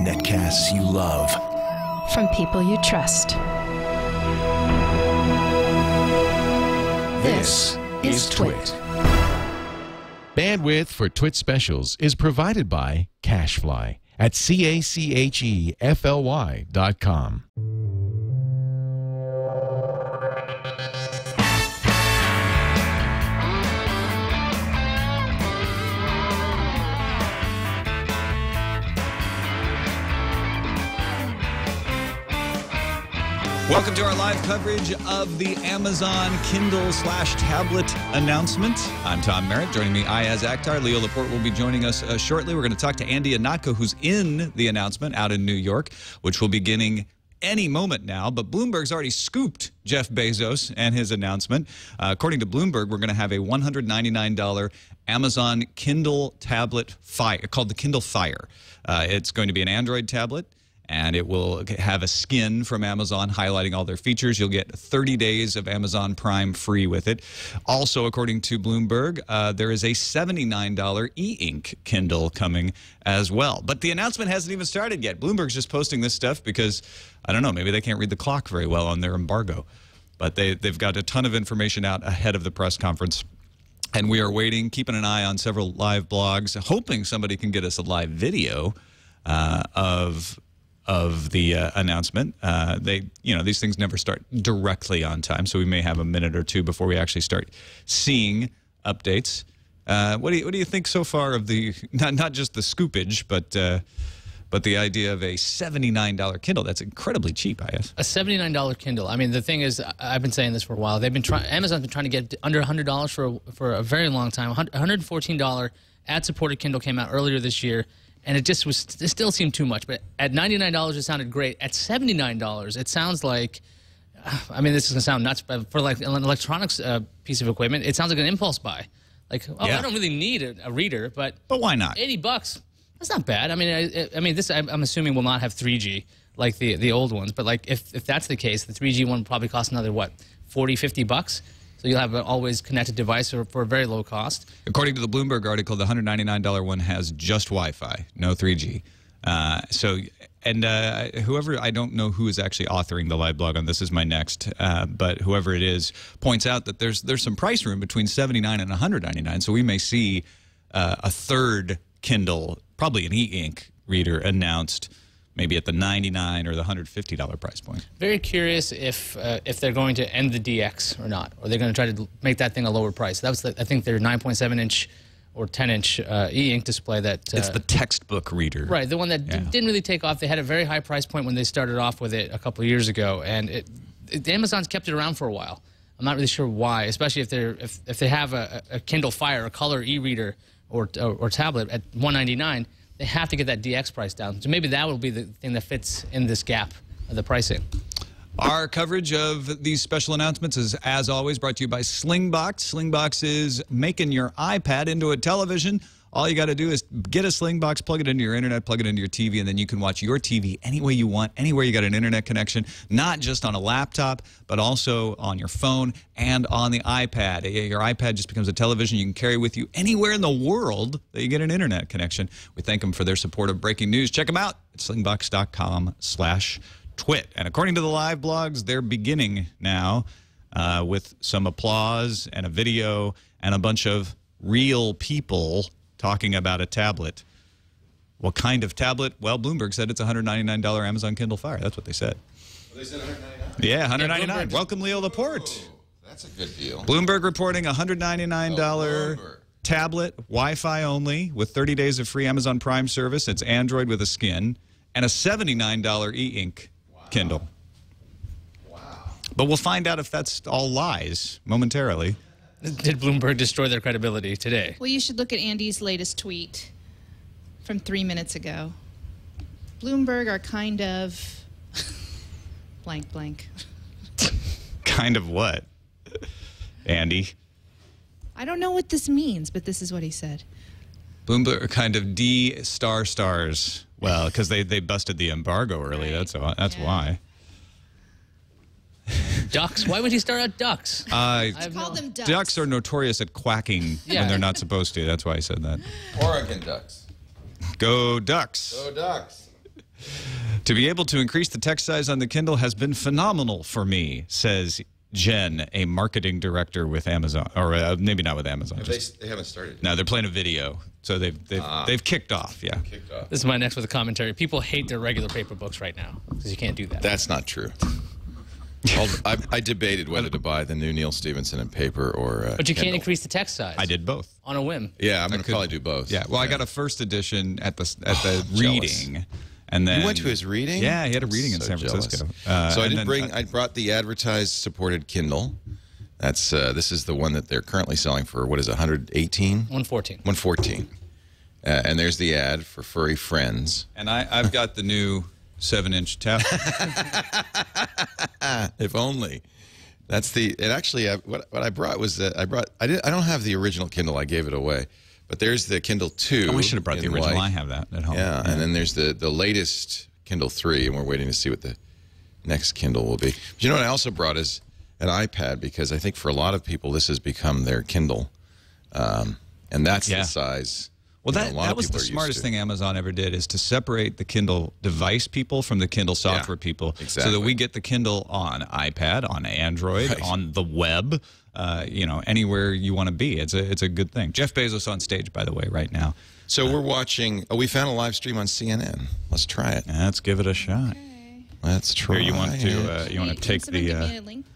Netcasts you love. From people you trust. This is TWiT. Bandwidth for TWiT specials is provided by Cachefly at CACHEFLY.com. Welcome to our live coverage of the Amazon Kindle/tablet announcement. I'm Tom Merritt. Joining me, Iyaz, Akhtar. Leo Laporte will be joining us shortly. We're going to talk to Ihnatko, who's in the announcement out in New York, which will be beginning any moment now. But Bloomberg's already scooped Jeff Bezos and his announcement. According to Bloomberg, we're going to have a $199 Amazon Kindle tablet Fire called the Kindle Fire. It's going to be an Android tablet, and it will have a skin from Amazon highlighting all their features. You'll get 30 days of Amazon Prime free with it. Also, according to Bloomberg, there is a $79 e-ink Kindle coming as well. But the announcement hasn't even started yet. Bloomberg's just posting this stuff because, I don't know, maybe they can't read the clock very well on their embargo. But they've got a ton of information out ahead of the press conference. And we are waiting, keeping an eye on several live blogs, hoping somebody can get us a live video of the announcement. These things never start directly on time, so we may have a minute or two before we actually start seeing updates. What do you think so far of the not just the scoopage, but the idea of a $79 Kindle? That's incredibly cheap, I guess. A $79 Kindle. I mean, the thing is, I've been saying this for a while. Amazon's been trying to get under $100 for a very long time. $114 ad-supported Kindle came out earlier this year. And it still seemed too much. But at $99, it sounded great. At $79, it sounds like, I mean, this is going to sound nuts, but for like an electronics piece of equipment, it sounds like an impulse buy. Like, oh, yeah. I don't really need a reader, but why not? $80, that's not bad. I mean, this I'm assuming will not have 3G like the old ones. But like, if that's the case, the 3G one will probably cost another, what, $40, $50? So you'll have an always connected device for a very low cost. According to the Bloomberg article, the $199 one has just Wi-Fi, no 3G. Whoever, I don't know who is actually authoring the live blog on this, is my next, but whoever it is points out that there's some price room between $79 and $199. So we may see a third Kindle, probably an e-ink reader, announced maybe at the $99 or the $150 price point. Very curious if they're going to end the DX or not, or they're going to try to make that thing a lower price. That was, I think, their 9.7-inch or 10-inch e-ink display that... it's the textbook reader. Right, the one that didn't really take off. They had a very high price point when they started off with it a couple of years ago, and Amazon's kept it around for a while. I'm not really sure why, especially if they have a Kindle Fire, a color e-reader or tablet at $199. They have to get that DX price down. So maybe that will be the thing that fits in this gap of the pricing. Our coverage of these special announcements is, as always, brought to you by Slingbox. Slingbox is making your iPad into a television. All you got to do is get a Slingbox, plug it into your internet, plug it into your TV, and then you can watch your TV any way you want, anywhere you got an internet connection, not just on a laptop, but also on your phone and on the iPad. Your iPad just becomes a television you can carry with you anywhere in the world that you get an internet connection. We thank them for their support of breaking news. Check them out at slingbox.com/twit. And according to the live blogs, they're beginning now with some applause and a video and a bunch of real people talking about a tablet. What kind of tablet? Well, Bloomberg said it's a $199 Amazon Kindle Fire. That's what they said. Well, they said $199? Yeah, $199. Welcome, Leo Laporte. Oh, that's a good deal. Bloomberg reporting a $199 tablet, Wi-Fi only, with 30 days of free Amazon Prime service. It's Android with a skin, and a $79 e-ink Kindle. Wow. But we'll find out if that's all lies momentarily. Did Bloomberg destroy their credibility today? Well, you should look at Andy's latest tweet from 3 minutes ago. Bloomberg are kind of blank blank. Kind of what, Andy? I don't know what this means, but this is what he said. Bloomberg are kind of stars. Well, because they busted the embargo early. Right. That's why. Ducks? Why would he start out ducks? Call them ducks. Ducks are notorious at quacking when they're not supposed to. That's why I said that. Oregon ducks. Go Ducks. Go Ducks. To be able to increase the text size on the Kindle has been phenomenal for me, says Jen, a marketing director with Amazon, or maybe not with Amazon. They haven't started. No, they're playing a video, so they've kicked off. Yeah. Kicked off. This is my next with a commentary. People hate their regular paper books right now because you can't do that. That's not true. I debated whether to buy the new Neil Stephenson in paper or But you can't Kindle. increase the text size. I did both. On a whim. Yeah, I'm going to probably do both. Yeah. Well, I got a first edition at the reading, and then You went to his reading? Yeah, he had a reading in So San jealous. Francisco. So and I brought the advertised supported Kindle. That's this is the one that they're currently selling for, what is it, 118? 114. 114. And there's the ad for furry friends. And I've got the new 7-inch tablet. If only. That's the. And actually, what I brought was that I don't have the original Kindle. I gave it away. But there's the Kindle 2. Oh, we should have brought the in original. white. I have that at home. Yeah, and then there's the latest Kindle 3, and we're waiting to see what the next Kindle will be. But you know what I also brought is an iPad, because I think for a lot of people this has become their Kindle, and that's the size. Well, you know, a lot that of was people the are used smartest to. thing Amazon ever did, is to separate the Kindle device people from the Kindle software people, so that we get the Kindle on iPad, on Android, on the web, you know, anywhere you want to be. It's a good thing. Jeff Bezos on stage, by the way, right now. So we're watching. Oh, we found a live stream on CNN. Let's try it. Let's give it a shot. Let's try. Here, you want to take Can someone the. give me a link?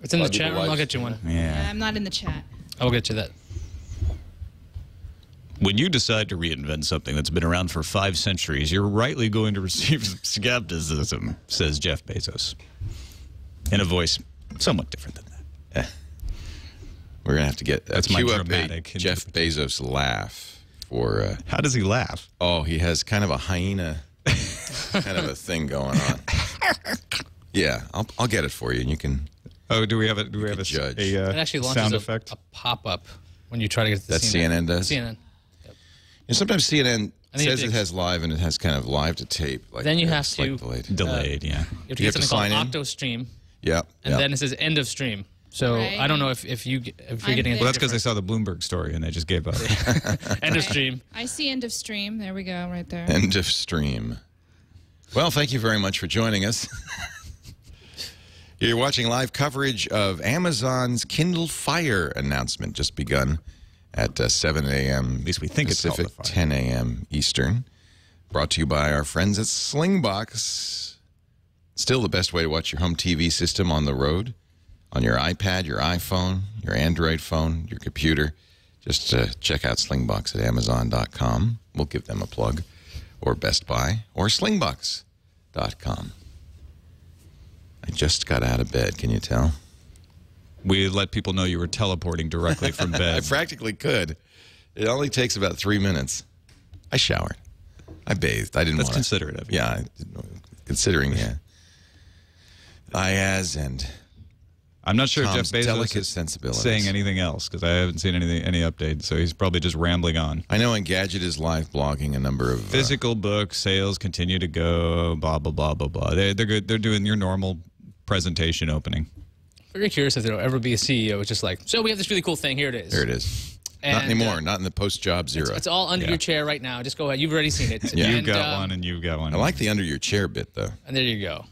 It's in the chat room. I'll get you one. Yeah. I'm not in the chat. I'll get you that. When you decide to reinvent something that's been around for 5 centuries, you're rightly going to receive some skepticism, says Jeff Bezos, in a voice somewhat different than that. We're gonna have to get That's my cue up dramatic a Jeff Bezos laugh for. How does he laugh? Oh, he has kind of a hyena kind of a thing going on. Yeah, I'll get it for you, and you can. Oh, do we have a judge. It actually launches sound effect? a pop-up when you try to get to the That CNN does? CNN. And sometimes CNN I think says it has live, and it has kind of live to tape. Like Then you have it's like to- delayed. Delayed, yeah. You have to You get have to something called sign in? Octo Stream, Yeah, and then it says end of stream. So Right. I don't know if you're getting I'm it. Well, that's because they saw the Bloomberg story and they just gave up. End of stream. I see end of stream. There we go, right there. end of stream. Well, thank you very much for joining us. You're watching live coverage of Amazon's Kindle Fire announcement, just begun at 7 a.m. At least we think it's called Pacific, the Fire. 10 a.m. Eastern. Brought to you by our friends at Slingbox. Still the best way to watch your home TV system on the road, on your iPad, your iPhone, your Android phone, your computer. Just check out Slingbox at Amazon.com. We'll give them a plug. Or Best Buy, or Slingbox.com. I just got out of bed, can you tell? We let people know you were teleporting directly from I bed. practically could. It only takes about 3 minutes. I showered. I bathed. I didn't That's want considerate of you. Yeah, considering Iyaz and I'm not sure Tom's if Jeff Bezos delicate is sensibilities. saying anything else, because I haven't seen any updates, so he's probably just rambling on. I know Engadget is live blogging a number of Physical book sales continue to go, blah, blah, blah, blah, blah. They're good. They're doing your normal presentation opening. Very curious if there'll ever be a CEO who's just like, so we have this really cool thing. Here it is. There it is. And, Not anymore. Not in the post-job zero. It's all under your chair right now. Just go ahead. You've already seen it. Yeah. You And, got one, and you got one. I like the under your chair bit, though. And there you go.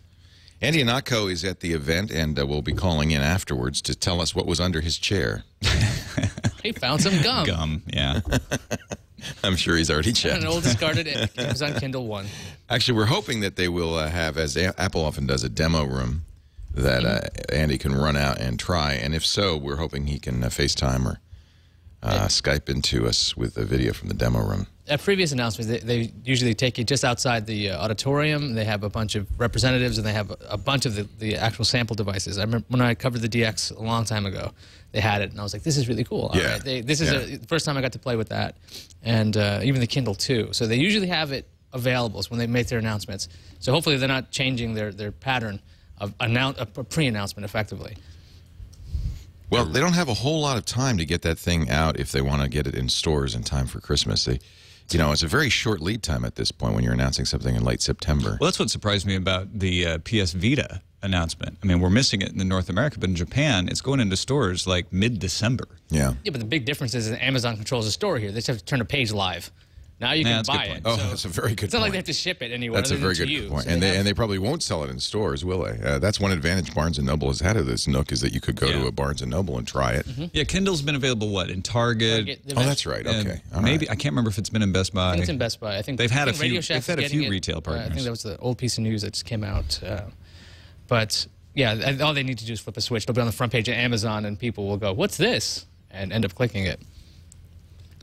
Andy Nako is at the event, and we'll be calling in afterwards to tell us what was under his chair. He found some gum. Gum, yeah. I'm sure he's already And checked. an old discarded Amazon Kindle 1. Actually, we're hoping that they will have, as Apple often does, a demo room that Andy can run out and try. And if so, we're hoping he can FaceTime or Skype into us with a video from the demo room. At previous announcements, they usually take you just outside the auditorium. They have a bunch of representatives, and they have a bunch of the actual sample devices. I remember when I covered the DX a long time ago, they had it, and I was like, this is really cool. All Yeah. right. This is the first time I got to play with that, and even the Kindle too. So they usually have it available when they make their announcements. So hopefully they're not changing their pattern of a pre-announcement effectively. Well, they don't have a whole lot of time to get that thing out if they want to get it in stores in time for Christmas. It's a very short lead time at this point when you're announcing something in late September. Well, that's what surprised me about the PS Vita announcement. I mean, we're missing it in North America, but in Japan, it's going into stores like mid-December. Yeah. Yeah, but the big difference is that Amazon controls the store here. They just have to turn a page live. Now you can that's a good buy point. it. Oh, So that's a very good it's not point. like they have to ship it anywhere. That's a very good point. And they probably won't sell it in stores, will they? That's one advantage Barnes & Noble has had of this Nook, is that you could go to a Barnes & Noble and try it. Yeah, Kindle's been available, what, in Target? Oh, that's right. Okay. All Maybe, right. I can't remember if it's been in Best Buy. I think it's in Best Buy. I think They've had a few- Radio Shack's they've had a getting few it. retail I partners. think that was the old piece of news that just came out. But yeah, all they need to do is flip a switch. They'll be on the front page of Amazon, and people will go, "What's this?" and end up clicking it.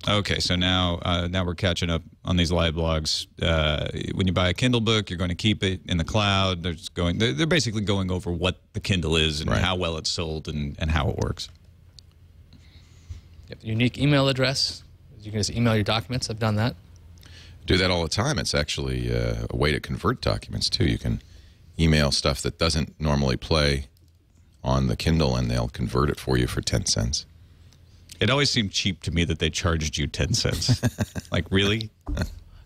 Okay, so now we're catching up on these live blogs. When you buy a Kindle book, you're going to keep it in the cloud. They're basically going over what the Kindle is and how well it's sold and how it works. You have a unique email address. You can just email your documents. I've done that. Do that all the time. It's actually a way to convert documents, too. You can email stuff that doesn't normally play on the Kindle, and they'll convert it for you for 10 cents. It always seemed cheap to me that they charged you 10 cents. Like, really?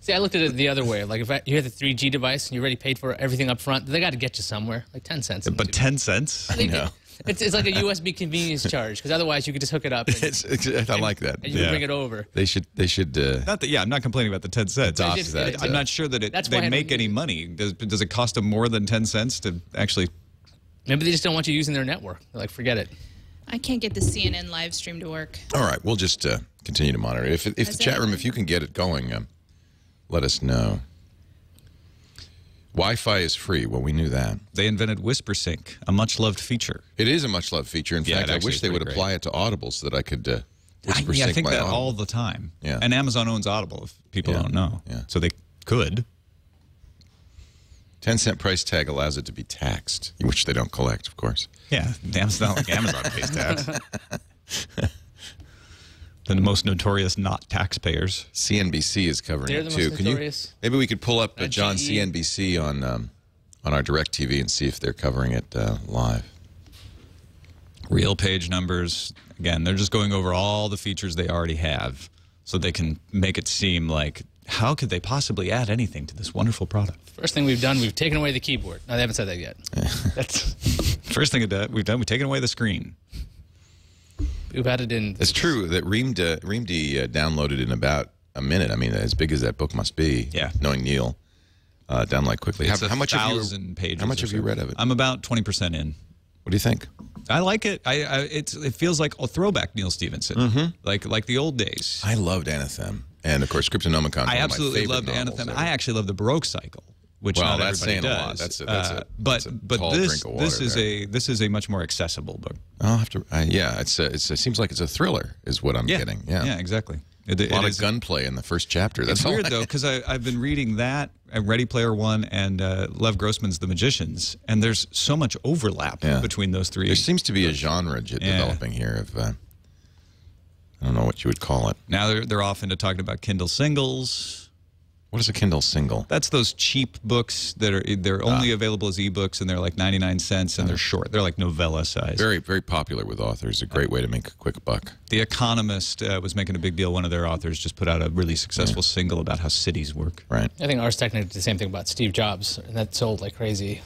See, I looked at it the other way. Like, if you have the 3G device and you already paid for everything up front, they got to get you somewhere. Like 10 cents. But 10 cents? No. It's like a USB convenience charge, because otherwise you could just hook it up. And, I like that. and you bring it over. They should. Not that, I'm not complaining about the 10 cents. adopt that. I'm not sure that That's why I they don't make any use it. money. Does it cost them more than 10 cents to actually... Maybe they just don't want you using their network. They're like, forget it. I can't get the CNN live stream to work. All right, we'll just continue to monitor it. If the chat room, if you can get it going, let us know. Wi-Fi is free. Well, we knew that. They invented WhisperSync, a much-loved feature. It is a much-loved feature. In fact, I wish they would apply it to Audible so that I could whisper sync I think my that Audible. all the time. Yeah. And Amazon owns Audible, if people don't know. Yeah. So they could. 10-cent price tag allows it to be taxed, which they don't collect, of course. Yeah, it's not like Amazon pays tax. The most notorious not taxpayers. CNBC is covering They're it the too. most Can you? notorious. Maybe we could pull up GE. John CNBC on our direct TV and see if they're covering it live. Real page numbers. Again, they're just going over all the features they already have so they can make it seem like, how could they possibly add anything to this wonderful product? First thing we've done, we've taken away the keyboard. No, they haven't said that yet. That's First thing we've done, we've taken away the screen. we've added in. It's true that Reemdi downloaded in about a minute. I mean, as big as that book must be. Yeah. Knowing Neil, download quickly. It's How much have you? 1,000 pages. How much have you read of it? I'm about 20% in. What do you think? I like it. It feels like a throwback Neil Stephenson, like the old days. I loved Anathem, and of course, Cryptonomicon. I absolutely loved Anathem. I actually love the Baroque cycle, which Well, not that's everybody saying a lot. does. That's a tall drink of water this is a much more accessible book. I'll have to. Yeah, it seems like it's a thriller, is what I'm getting. Yeah, exactly. A lot of gunplay in the first chapter. That's It's weird though, because I've been reading that, Ready Player One, and Lev Grossman's The Magicians, and there's so much overlap between those three. There seems to be a genre developing here of I don't know what you would call it. Now they're off into talking about Kindle singles. What is a Kindle single? That's those cheap books that they're only available as ebooks, and they're like 99 cents, and they're short. They're like novella size. Very, very popular with authors. A great way to make a quick buck. The Economist was making a big deal. One of their authors just put out a really successful single about how cities work. Right. I think Ars Technica did the same thing about Steve Jobs, and that sold like crazy.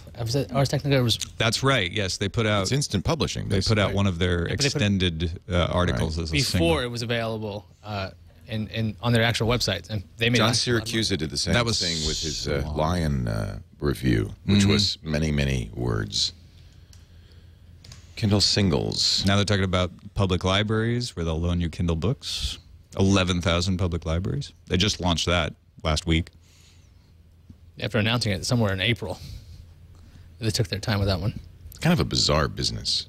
Ars Technica was. That's right. Yes, they put out. It's instant publishing. They put out one of their but they put- extended articles as a single. Before it was available on their actual websites, and they made John a lot of money. Syracuse did the same That was thing with his so long. Lion review, which was many, many words. Kindle singles. Now they're talking about public libraries where they'll loan you Kindle books. 11,000 public libraries. They just launched that last week. After announcing it somewhere in April. They took their time with that one. Kind of a bizarre business.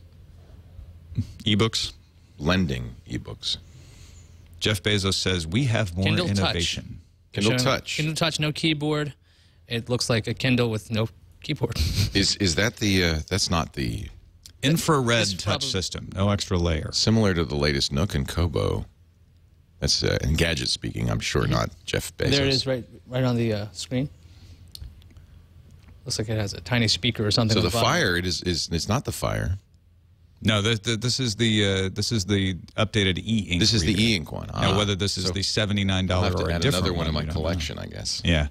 Ebooks. Lending ebooks. Jeff Bezos says we have more Kindle Touch. innovation. Kindle Showing- Touch. Kindle Touch, no keyboard. It looks like a Kindle with no keyboard. Is that the? That's not the. Infrared This touch probably- system. No extra layer. Similar to the latest Nook and Kobo. That's in gadget speaking. I'm sure not Jeff Bezos. There it is, right on the screen. Looks like it has a tiny speaker or something. So on the bottom. Fire, it's not the Fire. No, this is the updated e-ink. This is reader. the e-ink one. Now, whether this is So the $79 I'll have or to a add different another one in my we don't collection, know. I guess. Yeah.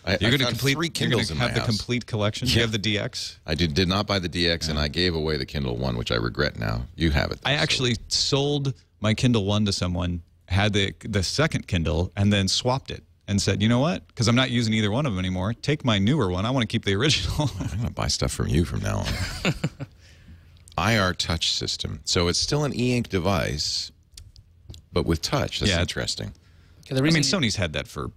You're You're going to found complete 3 you're Kindles gonna in my have the house. complete collection. Do you have the DX? I did not buy the DX, and I gave away the Kindle One, which I regret now. You have it. Though, I actually sold my Kindle One to someone, had the second Kindle, and then swapped it. and said, you know what? Because I'm not using either one of them anymore. Take my newer one. I want to keep the original. I'm going to buy stuff from you from now on. IR touch system. So it's still an e-ink device, but with touch. That's interesting. Okay, I mean, Sony's had that for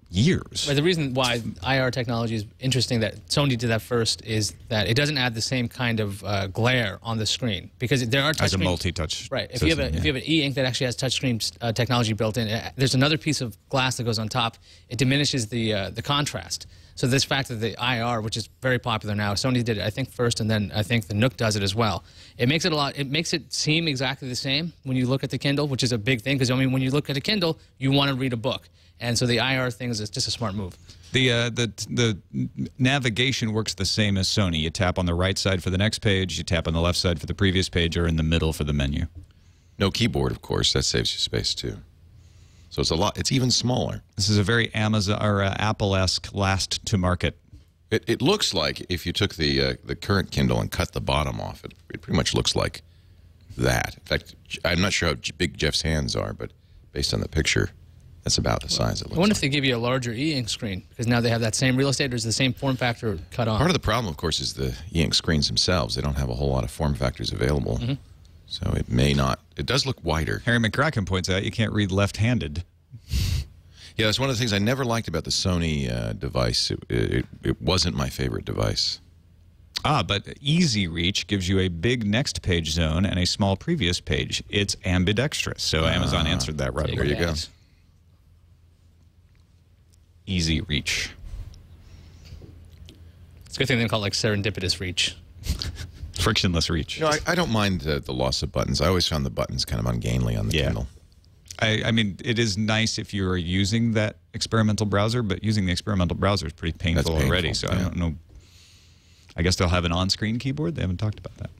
years. But the reason why IR technology is interesting that Sony did that first is that it doesn't add the same kind of glare on the screen because there are touch as a screens. multi-touch. Right. If system, you have an e-ink that actually has touchscreen technology built in, there's another piece of glass that goes on top. It diminishes the contrast. So this fact that the IR, which is very popular now, Sony did it I think first, and then I think the Nook does it as well. It makes it It makes it seem exactly the same when you look at the Kindle, which is a big thing because I mean when you look at a Kindle, you want to read a book. And so the IR thing is just a smart move. The navigation works the same as Sony. You tap on the right side for the next page, you tap on the left side for the previous page, or in the middle for the menu. No keyboard, of course. That saves you space too. So it's a lot. It's even smaller. This is a very Amazon or Apple-esque last to market. It looks like if you took the current Kindle and cut the bottom off, it pretty much looks like that. In fact, I'm not sure how big Jeff's hands are, but based on the picture, that's about the size it looks I wonder like. if they give you a larger e-ink screen because now they have that same real estate or is the same form factor cut on. Part of the problem, of course, is the e-ink screens themselves. They don't have a whole lot of form factors available. So it may not. It does look wider. Harry McCracken points out you can't read left-handed. Yeah, that's one of the things I never liked about the Sony device. It wasn't my favorite device. But Easy Reach gives you a big next page zone and a small previous page. It's ambidextrous, so Amazon answered that right There away. you go. Easy Reach. It's a good thing they call it like serendipitous reach. Frictionless reach. You know, I don't mind the loss of buttons. I always found the buttons kind of ungainly on the Kindle. I mean, it is nice if you are using that experimental browser, but using the experimental browser is pretty painful, already, so I don't know. I guess they'll have an on-screen keyboard. They haven't talked about that.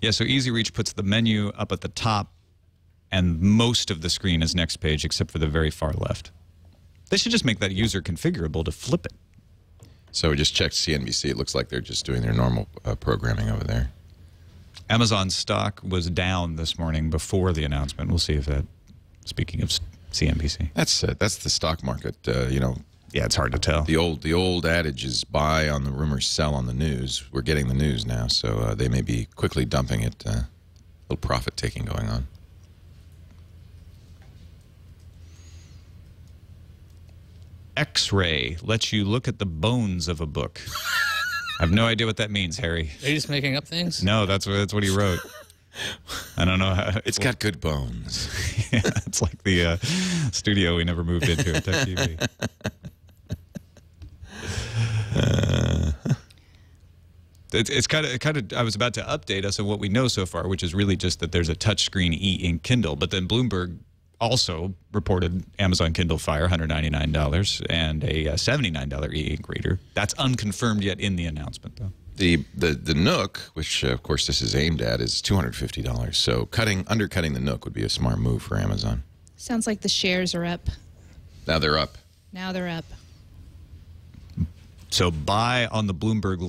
Yeah, so Easy Reach puts the menu up at the top, and most of the screen is next page except for the very far left. They should just make that user configurable to flip it. So we just checked CNBC. It looks like they're just doing their normal programming over there. Amazon stock was down this morning before the announcement. We'll see if that, speaking of CNBC. That's the stock market, you know. Yeah, it's hard to tell. The old adage is buy on the rumors, sell on the news. We're getting the news now, so they may be quickly dumping it. A little profit taking going on. X-ray lets you look at the bones of a book. I have no idea what that means, Harry. Are you just making up things? No, that's what he wrote. I don't know how. It's got good bones. Yeah, it's like the studio we never moved into at Tech TV. It's kind of. I was about to update us on what we know so far, which is really just that there's a touchscreen e-ink Kindle. But then Bloomberg also reported Amazon Kindle Fire, $199, and a $79 e-ink reader. That's unconfirmed yet in the announcement, though. The Nook, which of course this is aimed at, is $250. So undercutting the Nook would be a smart move for Amazon. Sounds like the shares are up. Now they're up. Now they're up. So buy on the Bloomberg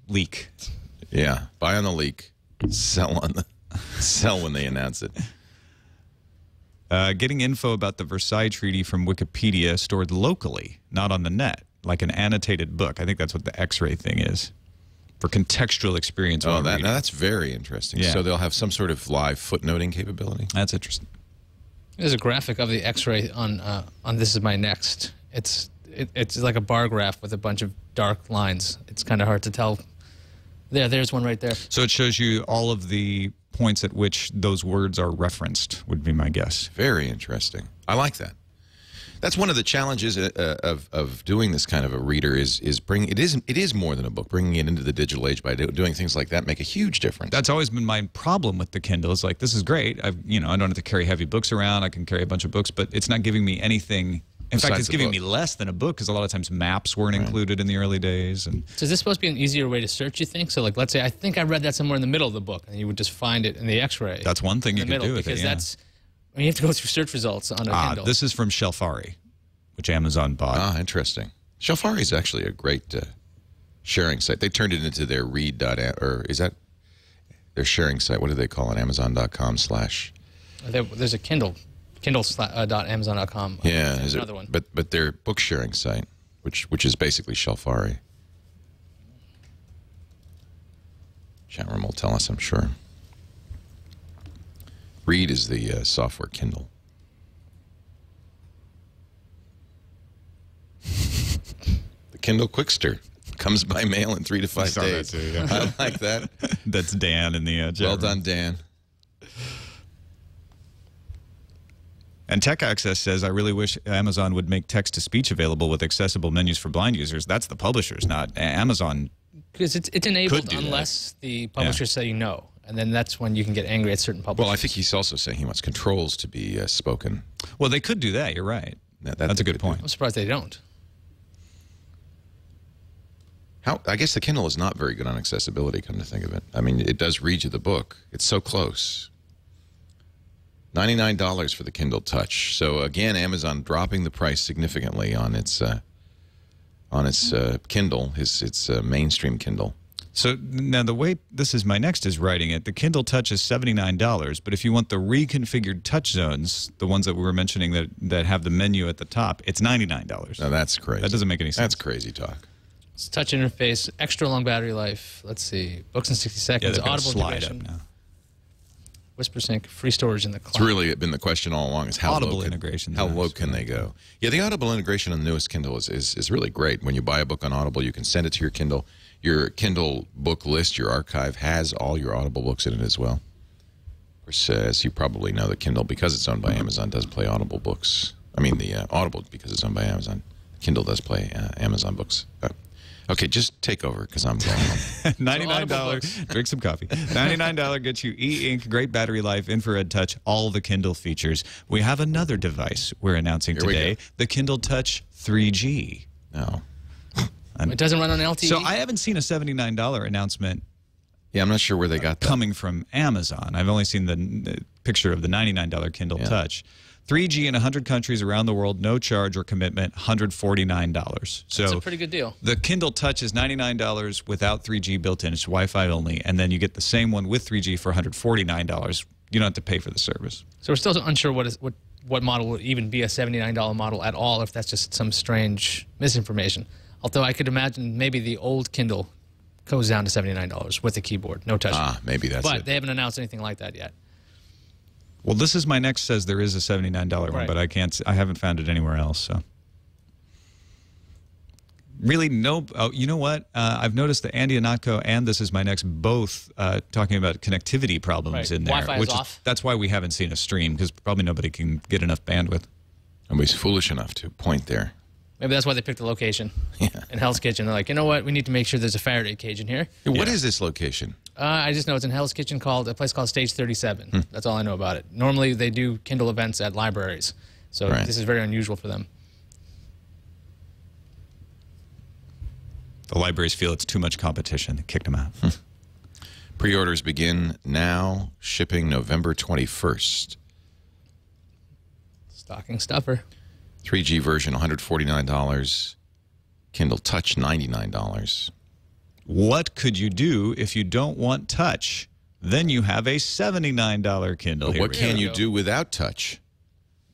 leak. Yeah, buy on the leak, sell when they announce it. Getting info about the Versailles Treaty from Wikipedia stored locally, not on the net, like an annotated book. I think that's what the X-ray thing is. For contextual experience. Oh, now that's very interesting. Yeah. So they'll have some sort of live footnoting capability? That's interesting. There's a graphic of the X-ray on This Is My Next. It's like a bar graph with a bunch of dark lines. It's kind of hard to tell. There's one right there. So it shows you all of the points at which those words are referenced, would be my guess. Very interesting. I like that. That's one of the challenges of doing this kind of a reader is it is more than a book. Bringing it into the digital age by doing things like that make a huge difference. That's always been my problem with the Kindle. It's like, this is great. I don't have to carry heavy books around. I can carry a bunch of books, but it's not giving me anything. In fact, it's giving me less than a book because a lot of times maps weren't included in the early days. And so is this supposed to be an easier way to search, you think? So like, let's say I think I read that somewhere in the middle of the book, and you would just find it in the X-ray. That's one thing you can do with it, because that's you have to go through search results on a Kindle. This is from Shelfari, which Amazon bought. Ah, interesting. Shelfari is actually a great sharing site. They turned it into their read. Or is that their sharing site? What do they call it? Amazon.com/. There's a Kindle Kindle.amazon.com. Yeah, is another it, one. But their book sharing site, which is basically Shelfari. Chat room will tell us, I'm sure. Read is the software Kindle. The Kindle Quickster comes by mail in 3 to 5 days. That too, yeah. I like that. That's Dan in the chat Well room. done, Dan. And Tech Access says, I really wish Amazon would make text-to-speech available with accessible menus for blind users. That's the publishers, not Amazon. Because it's enabled do that. unless the publishers say no. And then that's when you can get angry at certain publishers. Well, I think he's also saying he wants controls to be spoken. Well, they could do that. You're right. That's That's a good point. I'm surprised they don't. I guess the Kindle is not very good on accessibility, come to think of it. I mean, it does read you the book. It's so close. $99 for the Kindle Touch. So again, Amazon dropping the price significantly on its Kindle, its mainstream Kindle. So now the way This Is My Next is writing it, the Kindle Touch is $79, but if you want the reconfigured touch zones, the ones that we were mentioning that have the menu at the top, it's $99. Now that's crazy. That doesn't make any sense. That's crazy talk. It's touch interface, extra long battery life. Let's see. Books in 60 Yeah, seconds, they've got a audible slide integration. up now. WhisperSync, free storage in the cloud. It's really been the question all along: is how Audible low integration's how nice. low can they go? Yeah, the Audible integration on the newest Kindle is really great. When you buy a book on Audible, you can send it to your Kindle. Your Kindle book list, your archive, has all your Audible books in it as well. Of course, as you probably know, the Kindle, because it's owned by Amazon, does play Audible books. I mean, the Audible, because it's owned by Amazon, Kindle does play Amazon books. Okay, just take over because I'm going home. $99. Drink some coffee. $99 gets you e-ink, great battery life, infrared touch, all the Kindle features. We have another device we're announcing Here we today, go. the Kindle Touch 3G. No. It doesn't run on LTE. So I haven't seen a $79 announcement Yeah, I'm not sure where they got that. coming from Amazon. I've only seen the picture of the $99 Kindle Yeah. Touch. 3G in 100 countries around the world, no charge or commitment, $149. So That's a pretty good deal. the Kindle Touch is $99 without 3G built in. It's Wi-Fi only, and then you get the same one with 3G for $149. You don't have to pay for the service. So we're still unsure what model would even be a $79 model at all, if that's just some strange misinformation. Although I could imagine maybe the old Kindle goes down to $79 with the keyboard, no touch. Ah, maybe that's But it. they haven't announced anything like that yet. Well, This Is My Next says there is a $79 one, Right. but I haven't found it anywhere else. So really, no. Oh, you know what? I've noticed that Andy and Nako and This Is My Next both talking about connectivity problems Right. in there. Wi-Fi is which off. That's why we haven't seen a stream, because probably nobody can get enough bandwidth. Nobody's foolish enough to point there. Maybe that's why they picked the location Yeah. in Hell's Kitchen. They're like, you know what? We need to make sure there's a Faraday cage in here. Hey, what is this location? I just know it's in Hell's Kitchen, a place called Stage 37. That's all I know about it. Normally, they do Kindle events at libraries. So Right. this is very unusual for them. The libraries feel it's too much competition. They kicked them out. Pre-orders begin now, shipping November 21st. Stocking stuffer. 3G version, $149. Kindle Touch, $99. What could you do if you don't want touch? Then you have a $79 Kindle. But Here what we can go. you do without touch?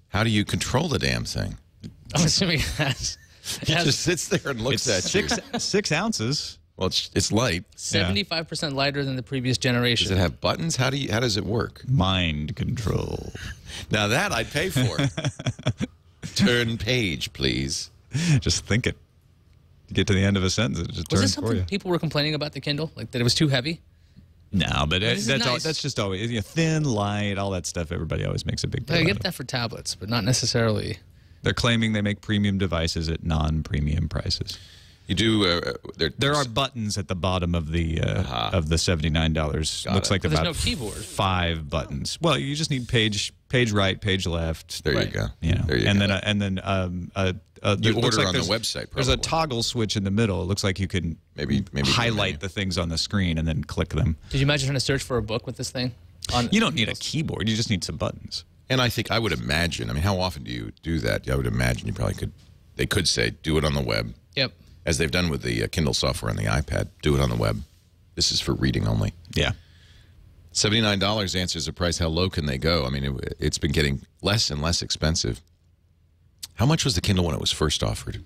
How do you control the damn thing? I'm assuming it has, It just sits there and looks It's at you. 6 ounces. Well, it's light. 75% lighter than the previous generation. Does it have buttons? How does it work? Mind control. Now that I'd pay for. Turn page, please. Just think it. You get to the end of a sentence, it just Was turns this for something you. people were complaining about the Kindle? Like that it was too heavy? No, but This is nice. that's just always thin, light, all that stuff. Everybody always makes a big deal I out get of. that for tablets, but not necessarily. They're claiming they make premium devices at non-premium prices. You do. There are buttons at the bottom of the $79. Got Looks it. like But there's about no keyboard. 5 buttons. Well, you just need page right, page left. There you Right. go. You know, There you and go. then You it looks order like on the there's- website, There's a probably. toggle switch in the middle. It looks like you can maybe highlight the things on the screen and then click them. Did you imagine trying to search for a book with this thing? You don't need a keyboard. You just need some buttons. And I would imagine. I mean, how often do you do that? I would imagine you probably could. They could say, do it on the web, Yep. as they've done with the Kindle software on the iPad. Do it on the web. This is for reading only. Yeah. $79 answers the price. How low can they go? I mean, it's been getting less and less expensive. How much was the Kindle when it was first offered? Do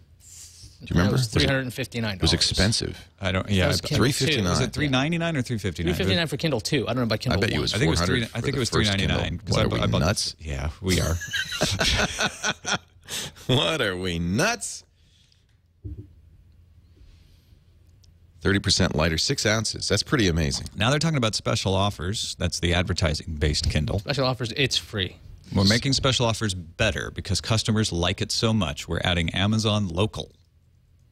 you remember? It was $359. It was expensive. I don't. Yeah, was Kindle $359. was it $399 or $359? $359 for Kindle 2. I don't know about Kindle I bet 1. you it was I think it was $400. I think it was for the first Kindle. $399. What, are we bought nuts? Yeah, we are. What are we nuts? 30% lighter, 6 ounces. That's pretty amazing. Now they're talking about special offers. That's the advertising-based Kindle. Special offers, it's free. We're making special offers better because customers like it so much. We're adding Amazon Local.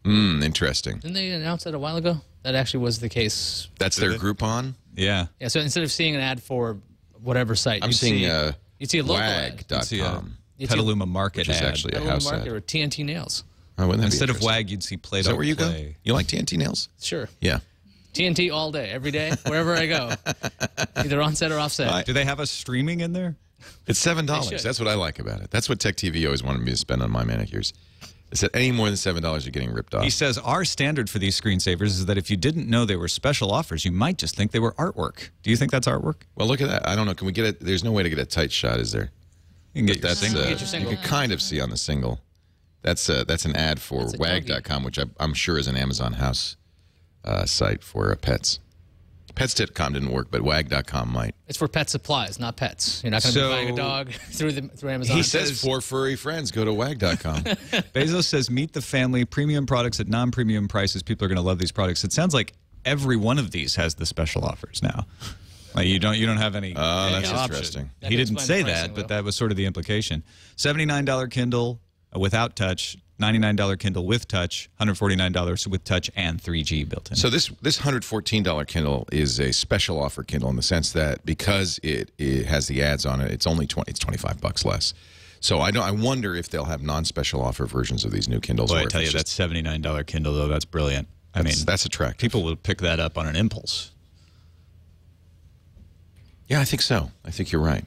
Interesting. Didn't they announce that a while ago? That actually was the case. That's their Groupon? Yeah. Yeah, so instead of seeing an ad for whatever site, I'm you'd seeing you'd see a local ad. See a wag.com, Petaluma Market which is ad. actually a Petaluma house Market ad. or TNT Nails. Oh, wouldn't that be Instead of interesting? WAG, you'd see Play-Doh Is that where you go? Play. You like TNT nails? Sure. Yeah. TNT all day, every day, wherever I go. Either on set or off set. Do they have us streaming in there? It's $7. should. That's what I like about it. That's what Tech TV always wanted me to spend on my manicures. It said any more than $7, you're getting ripped off. He says our standard for these screensavers is that if you didn't know they were special offers, you might just think they were artwork. Do you think that's artwork? Well, look at that. I don't know. Can we get it? There's no way to get a tight shot, is there? You can get your That's single. Get your single. You can kind of see on the single. That's an ad for That's a wag.com, which I'm sure is an Amazon house site for pets. Pets.com didn't work, but wag.com might. It's for pet supplies, not pets. You're not going to be buying a dog through Amazon. He says for furry friends, go to wag.com. Bezos says meet the family, premium products at non-premium prices. People are going to love these products. It sounds like every one of these has the special offers now. Like you don't have any. Oh, that's option. interesting. That He could didn't explain say the that, pricing, but though. that was sort of the implication. $79 Kindle without touch, $99 Kindle with touch, $149 with touch and 3G built in. So this $114 Kindle is a special offer Kindle in the sense that because it has the ads on it, it's only it's $25 less. So I wonder if they'll have non-special offer versions of these new Kindles. Boy, or I if tell you, it's that just- $79 Kindle though, that's brilliant. I mean, that's attractive. people will pick that up on an impulse. Yeah, I think so. I think you're right.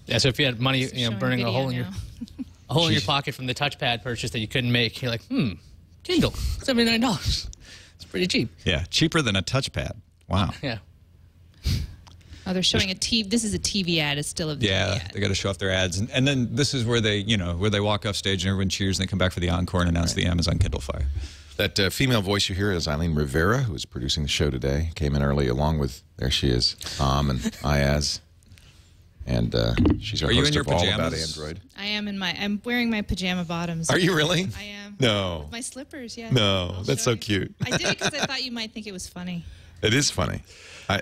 Yeah, so if you had money, Showing burning a video hole in now. your pocket from the touchpad purchase that you couldn't make, you're like, Kindle, $79. It's pretty cheap. Yeah, cheaper than a touchpad. Wow. Yeah. Oh, they're showing a TV. This is a TV ad. It's still a video Yeah, ad. they got to show off their ads, and then this is where they, where they walk off stage and everyone cheers, and they come back for the encore and announce the Amazon Kindle Fire. That female voice you hear is Eileen Rivera, who is producing the show today. Came in early along with, there she is, Tom and Iyaz. And she's our Are you host in your of All About pajamas? Android. I am I'm wearing my pajama bottoms. Are you really? I am. No. My slippers, yeah. No, I'll that's show so you. cute. I did it because I thought you might think it was funny. It is funny.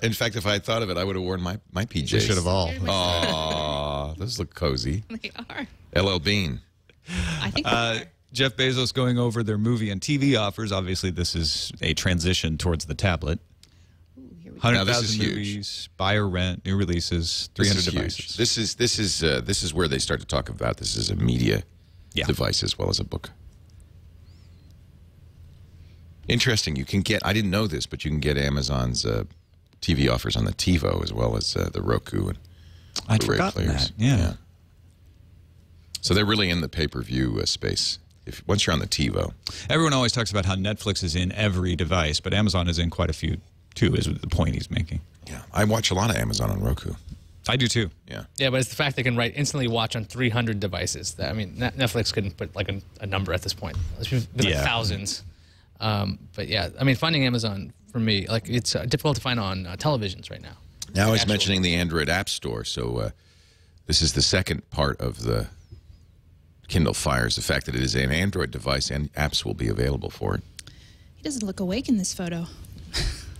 In fact, if I had thought of it, I would have worn my PJs. They should have all. Here's my Aw, those look cozy. They are. LL Bean. I think they are. Jeff Bezos going over their movie and TV offers. Obviously, this is a transition towards the tablet. Ooh, here we go. Now, this 100,000 is huge. movies, buy or rent, new releases, This 300 is devices. huge. This is where they start to talk about this as a media device as well as a book. Interesting. You can get, I didn't know this, but you can get Amazon's TV offers on the TiVo as well as the Roku and I'd Blu-ray forgotten players. that. Yeah. So they're really in the pay-per-view space. Once you're on the TiVo. Everyone always talks about how Netflix is in every device, but Amazon is in quite a few too, is the point he's making. Yeah. I watch a lot of Amazon on Roku. I do too. Yeah. Yeah, but it's the fact they can instantly watch on 300 devices. I mean, Netflix couldn't put like a number at this point. It's been like thousands. But yeah, I mean, finding Amazon for me, like it's difficult to find on televisions right now. Now he's Actual- mentioning the Android App Store. So this is the second part of the Kindle Fire, is the fact that it is an Android device and apps will be available for it. He doesn't look awake in this photo.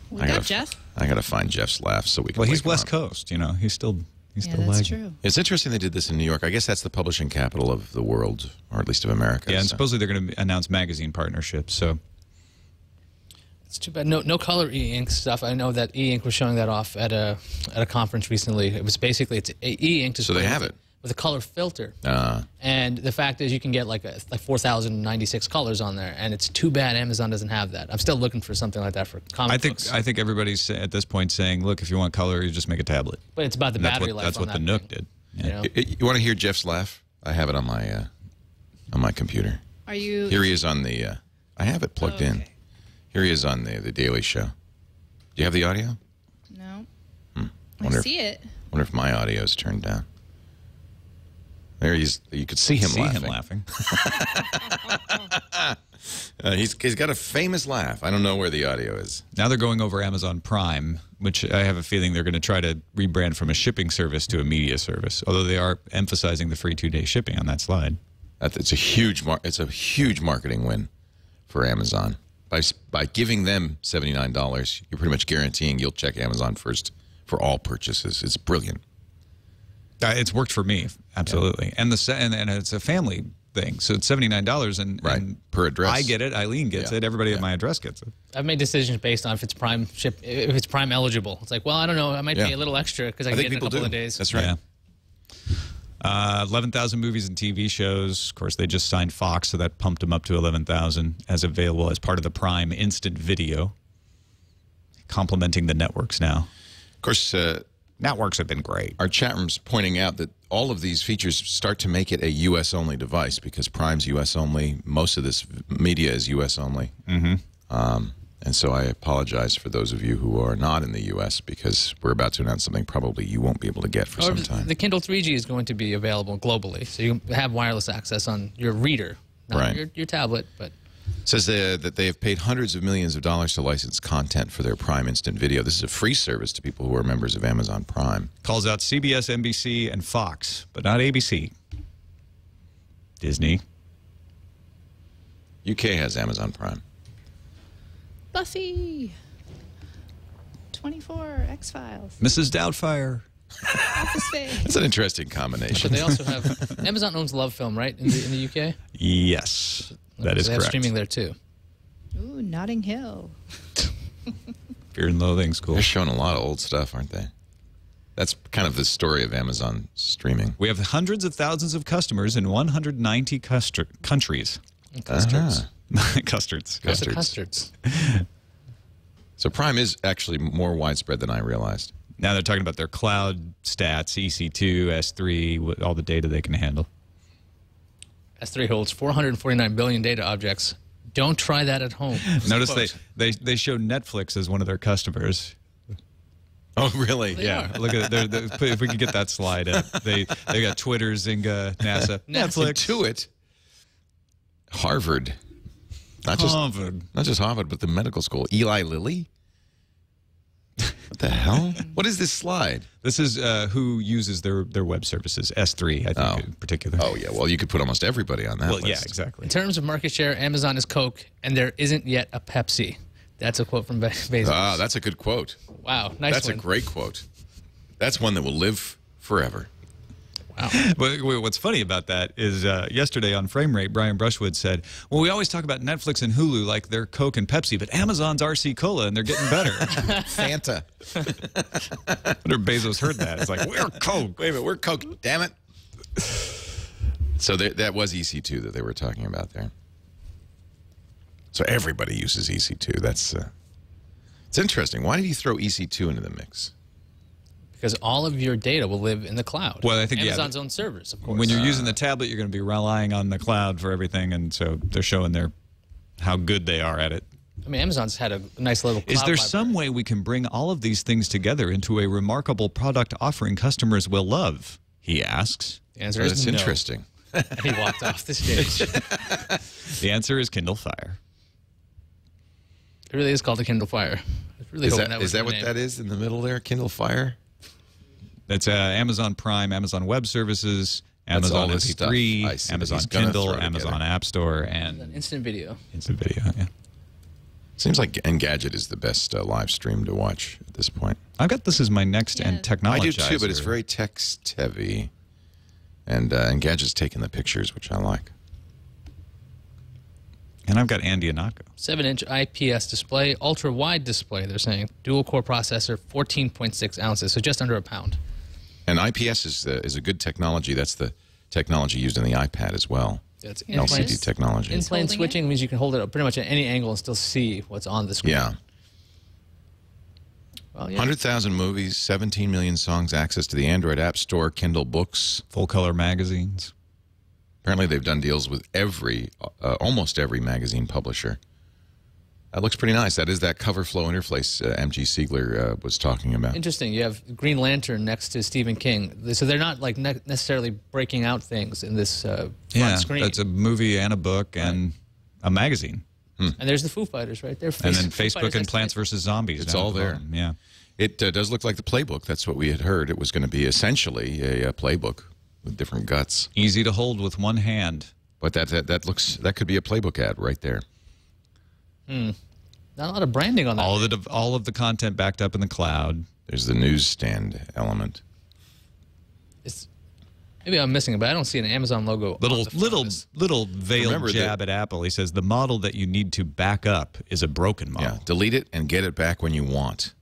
We I got gotta- Jeff. I got to find Jeff's laugh so we can. Well, wake he's him West up. Coast, He's still Yeah, still that's lagging. true. It's interesting they did this in New York. I guess that's the publishing capital of the world, or at least of America. Yeah, and so. supposedly they're going to announce magazine partnerships. So It's too bad. No color e-ink stuff. I know that e-ink was showing that off at a conference recently. It was basically it's e-ink. So they have it. with a color filter. Uh, And the fact is, you can get like 4,096 colors on there, and it's too bad Amazon doesn't have that. I'm still looking for something like that for comic books. I think everybody's at this point saying, look, if you want color, you just make a tablet. But it's about the And that's battery what, life. That's on what the that Nook thing, did. You know? you want to hear Jeff's laugh? I have it on my computer. Are you? Here he is on the. I have it plugged in. Here he is on the Daily Show. Do you have the audio? No. I see it. Wonder if my audio is turned down. There he is. You could see him laughing. He's got a famous laugh. I don't know where the audio is. Now they're going over Amazon Prime, which I have a feeling they're going to try to rebrand from a shipping service to a media service, although they are emphasizing the free 2-day shipping on that slide. It's a huge marketing win for Amazon. By giving them $79, you're pretty much guaranteeing you'll check Amazon first for all purchases. It's brilliant. It's worked for me, absolutely. Yeah. And it's a family thing, so it's $79 and per address. I get it, Eileen gets it, everybody at my address gets it. I've made decisions based on if it's Prime eligible. It's like, well, I don't know, I might pay a little extra because I can get it in a couple of days. That's right. Yeah. 11,000 movies and TV shows. Of course, they just signed Fox, so that pumped them up to 11,000 as available as part of the Prime Instant Video, complementing the networks now. Of course, networks have been great. Our chat room's pointing out that all of these features start to make it a U.S.-only device because Prime's U.S.-only. Most of this media is U.S.-only. And so I apologize for those of you who are not in the U.S. because we're about to announce something probably you won't be able to get for some time. The Kindle 3G is going to be available globally, so you have wireless access on your reader, not your tablet. But it says that they have paid hundreds of millions of dollars to license content for their Prime Instant Video. This is a free service to people who are members of Amazon Prime. Calls out CBS, NBC, and Fox, but not ABC. Disney. UK has Amazon Prime. Buffy. 24, X-Files. Mrs. Doubtfire. Office Space. That's an interesting combination. But they also have Amazon owns Love Film, right, in the UK? Yes, that is they have correct. streaming there too. Ooh, Notting Hill. Fear and Loathing School. They're showing a lot of old stuff, aren't they? That's kind of the story of Amazon streaming. We have hundreds of thousands of customers in 190 countries. Custards. Custards. Custards. So Prime is actually more widespread than I realized. Now they're talking about their cloud stats, EC2, S3, all the data they can handle. S3 holds 449 billion data objects. Don't try that at home. Notice they show Netflix as one of their customers. Oh, really? Yeah. Look at it. If we could get that slide up. They got Twitter, Zynga, NASA, Netflix. To it. Harvard. Not just Harvard, but the medical school. Eli Lilly? What the hell? What is this slide? This is who uses their web services, S3, I think, in particular. Oh, yeah. Well, you could put almost everybody on that list. Yeah, exactly. In terms of market share, Amazon is Coke, and there isn't yet a Pepsi. That's a quote from Bezos. Ah, that's a good quote. Wow, nice That's one. a great quote. That's one that will live forever. Wow. But what's funny about that is yesterday on Frame Rate, Brian Brushwood said, well, we always talk about Netflix and Hulu like they're Coke and Pepsi, but Amazon's RC Cola, and they're getting better. Fanta. I wonder if Bezos heard that. It's like, we're Coke. Wait a minute, we're Coke. Damn it. So that was EC2 that they were talking about there. So everybody uses EC2. That's it's interesting. Why did you throw EC2 into the mix? Because all of your data will live in the cloud. Well, I think Amazon's own servers, of course. When you're using the tablet, you're going to be relying on the cloud for everything, and so they're showing how good they are at it. I mean, Amazon's had a nice little cloud Is there library. some way we can bring all of these things together into a remarkable product offering customers will love? He asks. The answer is That's no. interesting. And he walked off the stage. The answer is Kindle Fire. It really is called a Kindle Fire. Really Is that what that is in the middle there? Kindle Fire? That's Amazon Prime, Amazon Web Services, That's all Amazon this stuff. I MP3, see. Amazon He's gonna Kindle, throw it Amazon together. App Store, and Instant video. Instant Video. Yeah. Seems like Engadget is the best live stream to watch at this point. I've got this as my next and I technology. do too, but it's very text heavy. And Engadget's taking the pictures, which I like. And I've got Andy Ihnatko. 7-inch IPS display, ultra-wide display, they're saying. Dual-core processor, 14.6 ounces, so just under a pound. And IPS is a good technology. That's the technology used in the iPad as well. It's LCD technology. In-plane switching means you can hold it up pretty much at any angle and still see what's on the screen. Yeah. Well, yeah. 100,000 movies, 17 million songs, access to the Android App Store, Kindle books. Full-color magazines. Apparently they've done deals with almost every magazine publisher. That looks pretty nice. That is that cover flow interface MG Siegler was talking about. Interesting. You have Green Lantern next to Stephen King. So they're not like necessarily breaking out things in this front screen. That's a movie and a book and a magazine. And there's the Foo Fighters right there. And then Facebook and Plants vs. Zombies. It's all there. Yeah. It does look like the playbook. That's what we had heard. It was going to be essentially a playbook with different guts. Easy to hold with one hand. But that could be a playbook ad right there. Not a lot of branding on that. All of the content backed up in the cloud. There's the newsstand element. Maybe I'm missing it, but I don't see an Amazon logo. Little veiled jab at Apple. He says the model that you need to back up is a broken model. Yeah, delete it and get it back when you want.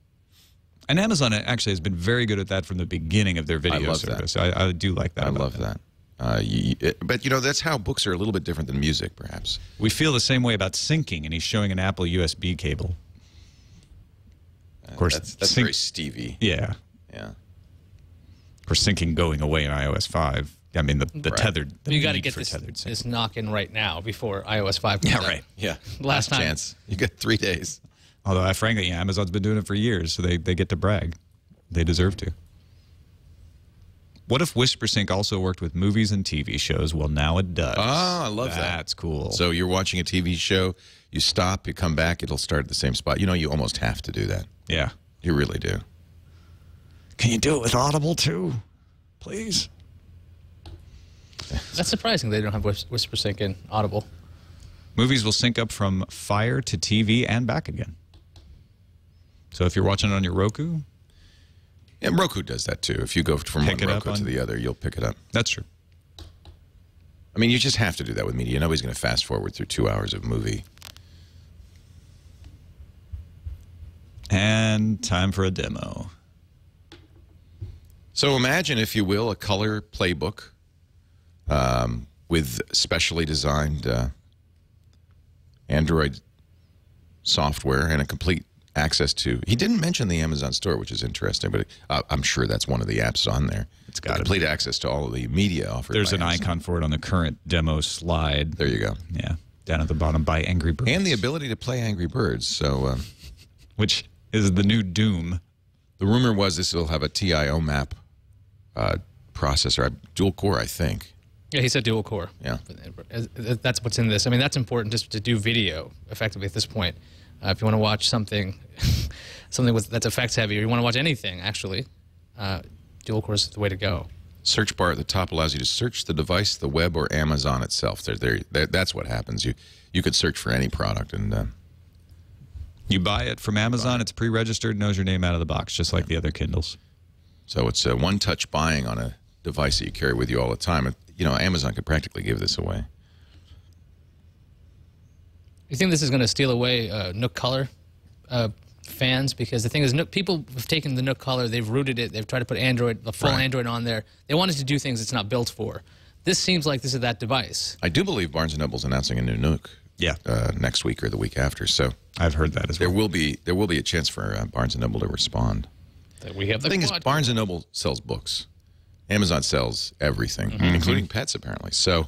And Amazon actually has been very good at that from the beginning of their video service. That. I do like that. I love that. But, you know, that's how books are a little bit different than music, perhaps. We feel the same way about syncing, and he's showing an Apple USB cable. Of course, that's very Stevie. Yeah. Yeah. Of course, syncing going away in iOS 5. I mean, the tethered. You got to get this knock-in right now before iOS 5 comes out. Yeah, right. Yeah. Last time. chance. You got 3 days. Although, frankly, Amazon's been doing it for years, so they get to brag. They deserve to. What if WhisperSync also worked with movies and TV shows? Well, now it does. Oh, I love that. That's cool. So you're watching a TV show, you stop, you come back, it'll start at the same spot. You know, you almost have to do that. Yeah. You really do. Can you do it with Audible, too? Please? That's surprising they don't have WhisperSync in Audible. Movies will sync up from Fire to TV and back again. So if you're watching it on your Roku... And Roku does that, too. If you go from one Roku to the other, you'll pick it up. That's true. I mean, you just have to do that with media. Nobody's going to fast forward through 2 hours of movie. And time for a demo. So imagine, if you will, a color playbook with specially designed Android software and a complete access to. He didn't mention the Amazon store, which is interesting, but I'm sure that's one of the apps on there. It's got complete access to all of the media offered. There's by an Amazon. icon for it on the current demo slide. There you go. Yeah, down at the bottom by Angry Birds. And the ability to play Angry Birds. So, which is the new Doom. The rumor was this will have a TIO map processor, dual core, I think. Yeah, he said dual core. Yeah. That's what's in this. I mean, that's important just to do video effectively at this point. If you want to watch something that's effects heavy, or you want to watch anything, actually, dual core is the way to go. Search bar at the top allows you to search the device, the web, or Amazon itself. That's what happens. You could search for any product, and you buy it from Amazon. It's pre-registered, knows your name out of the box, just like the other Kindles. So it's one-touch buying on a device that you carry with you all the time. You know, Amazon could practically give this away. You think this is going to steal away Nook Color fans? Because the thing is, people have taken the Nook Color, they've rooted it, they've tried to put the full Android on there. They wanted to do things it's not built for. This seems like this is that device. I do believe Barnes & Noble's announcing a new Nook. Yeah. Next week or the week after. So I've heard that as well. There will be a chance for Barnes & Noble to respond. We have the thing is, Barnes & Noble sells books. Amazon sells everything, including pets, apparently. So.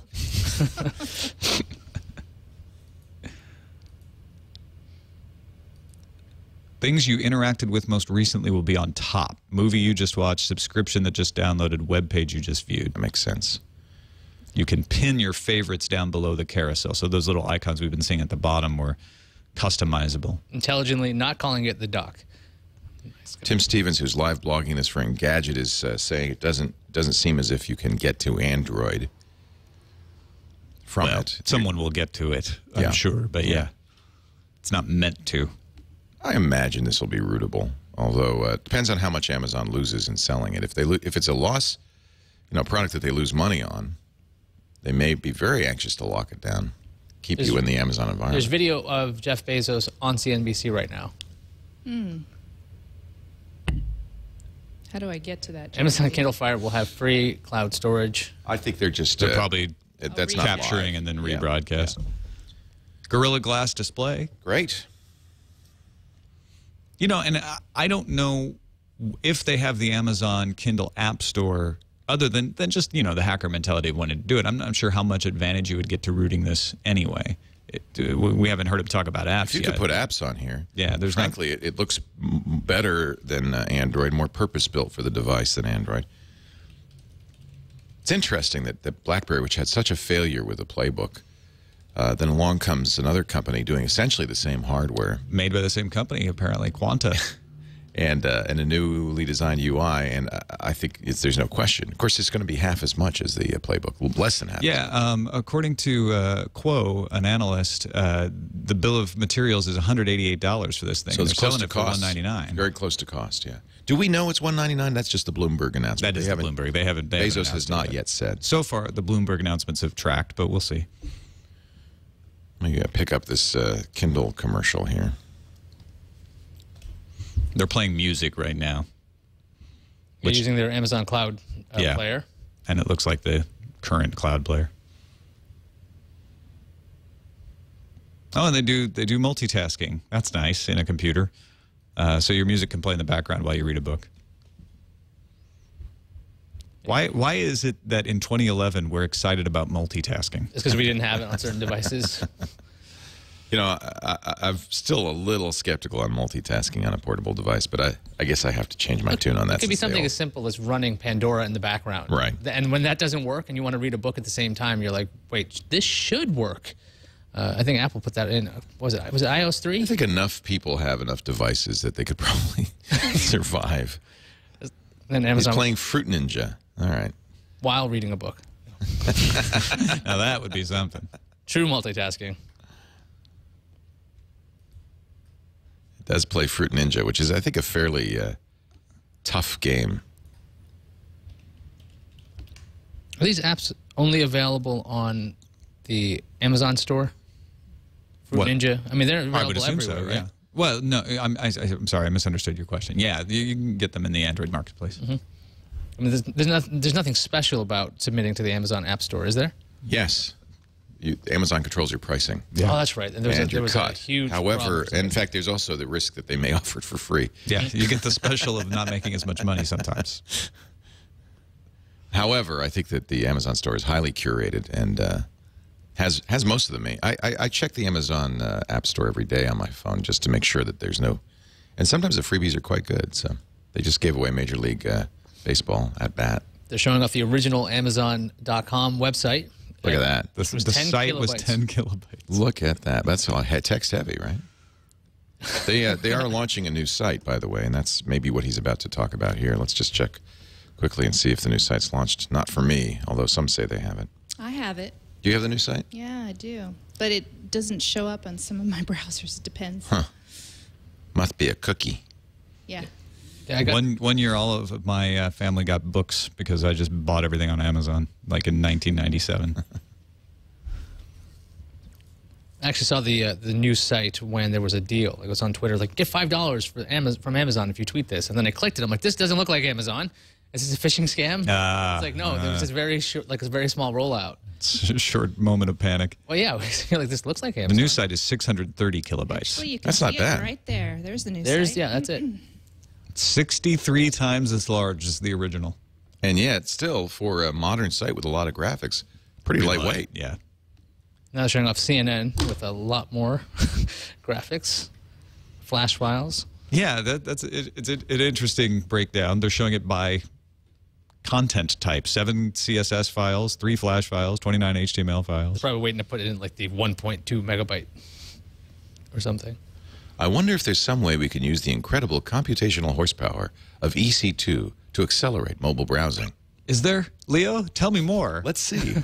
Things you interacted with most recently will be on top. Movie you just watched, subscription that just downloaded, web page you just viewed. That makes sense. You can pin your favorites down below the carousel. So those little icons we've been seeing at the bottom were customizable. Intelligently not calling it the dock. Tim Stevens, who's live blogging this for Engadget, is saying it doesn't seem as if you can get to Android from it. Someone will get to it, I'm sure. But yeah, it's not meant to. I imagine this will be rootable, although it depends on how much Amazon loses in selling it. If it's a loss, product that they lose money on, they may be very anxious to lock it down, keep you in the Amazon environment. There's video of Jeff Bezos on CNBC right now. How do I get to that? Amazon Kindle Fire will have free cloud storage. I think they're probably that's not capturing live. and then rebroadcast. Yeah. Gorilla Glass display. Great. And I don't know if they have the Amazon Kindle App Store, other than just, the hacker mentality of wanting to do it. I'm not sure how much advantage you would get to rooting this anyway. we haven't heard him talk about apps If you yet. could put apps on here, Yeah, there's frankly, it looks better than Android, more purpose-built for the device than Android. It's interesting that BlackBerry, which had such a failure with the Playbook, then along comes another company doing essentially the same hardware. made by the same company, apparently, Quanta. And a newly designed UI, and I think there's no question. Of course, it's going to be half as much as the Playbook, less than half. Yeah, according to Quo, an analyst, the bill of materials is $188 for this thing. So it's They're close selling to it for cost. $199. Very close to cost, yeah. Do we know it's $199? That's just the Bloomberg announcement. That is the Bloomberg. They haven't. Bezos has announced not it yet said. So far, the Bloomberg announcements have tracked, but we'll see. Let me pick up this Kindle commercial here. They're playing music right now. They're using their Amazon Cloud Yeah. player. And it looks like the current cloud player. Oh, and they do multitasking. That's nice in a computer. So your music can play in the background while you read a book. Why is it that in 2011 we're excited about multitasking? It's because we didn't have it on certain devices. You know, I'm still a little skeptical on multitasking on a portable device, but I guess I have to change my tune on that. It could be something as simple as running Pandora in the background. Right. And when that doesn't work and you want to read a book at the same time, you're like, wait, this should work. I think Apple put that in. Was it iOS 3? I think enough people have enough devices that they could probably survive. And Amazon He's playing Fruit Ninja. All right. while reading a book. Now that would be something. True multitasking. It does play Fruit Ninja, which is, I think, a fairly tough game. Are these apps only available on the Amazon store? Fruit What? Ninja? I mean, they're I would available assume everywhere, so, right? yeah. Well, no, I'm sorry, I misunderstood your question. Yeah, you can get them in the Android marketplace. Mm-hmm. I mean, there's nothing special about submitting to the Amazon App Store, is there? Yes. Amazon controls your pricing. Yeah. Oh, that's right. And there And there your was cut. a huge However, problem. in fact, there's also the risk that they may offer it for free. Yeah, you get the special of not making as much money sometimes. However, I think that the Amazon store is highly curated and has most of them. I check the Amazon App Store every day on my phone just to make sure that there's no... And sometimes the freebies are quite good. So they just gave away Major League Baseball at bat. They're showing off the original Amazon.com website. Look at that. The site was 10 kilobytes. Look at that. That's all text heavy, right? They are launching a new site, by the way, and that's maybe what he's about to talk about here. Let's just check quickly and see if the new site's launched. Not for me, although some say they haven't. I have it. Do you have the new site? Yeah, I do. But it doesn't show up on some of my browsers. It depends. Huh. Must be a cookie. Yeah. Yeah, I got, One year, all of my family got books because I just bought everything on Amazon, like in 1997. I actually saw the new site when there was a deal. It was on Twitter, like, get $5 from Amazon if you tweet this. And then I clicked it. I'm like, this doesn't look like Amazon. Is this a phishing scam? It's like, no, there was this very short, like a very small rollout. It's a short moment of panic. Well, yeah, you're like, this looks like The Amazon. new site is 630 kilobytes. Actually, you can That's see not bad. it right there. There's the new There's, site. yeah, that's it. 63 times as large as the original. And yet, still, for a modern site with a lot of graphics, pretty lightweight. Yeah. Now they're showing off CNN with a lot more graphics, flash files. Yeah, it's an interesting breakdown. They're showing it by content type: 7 CSS files, 3 Flash files, 29 HTML files. Probably waiting to put it in like the 1.2 megabyte or something. I wonder if there's some way we can use the incredible computational horsepower of EC2 to accelerate mobile browsing. Is there, Leo? Tell me more. Let's see.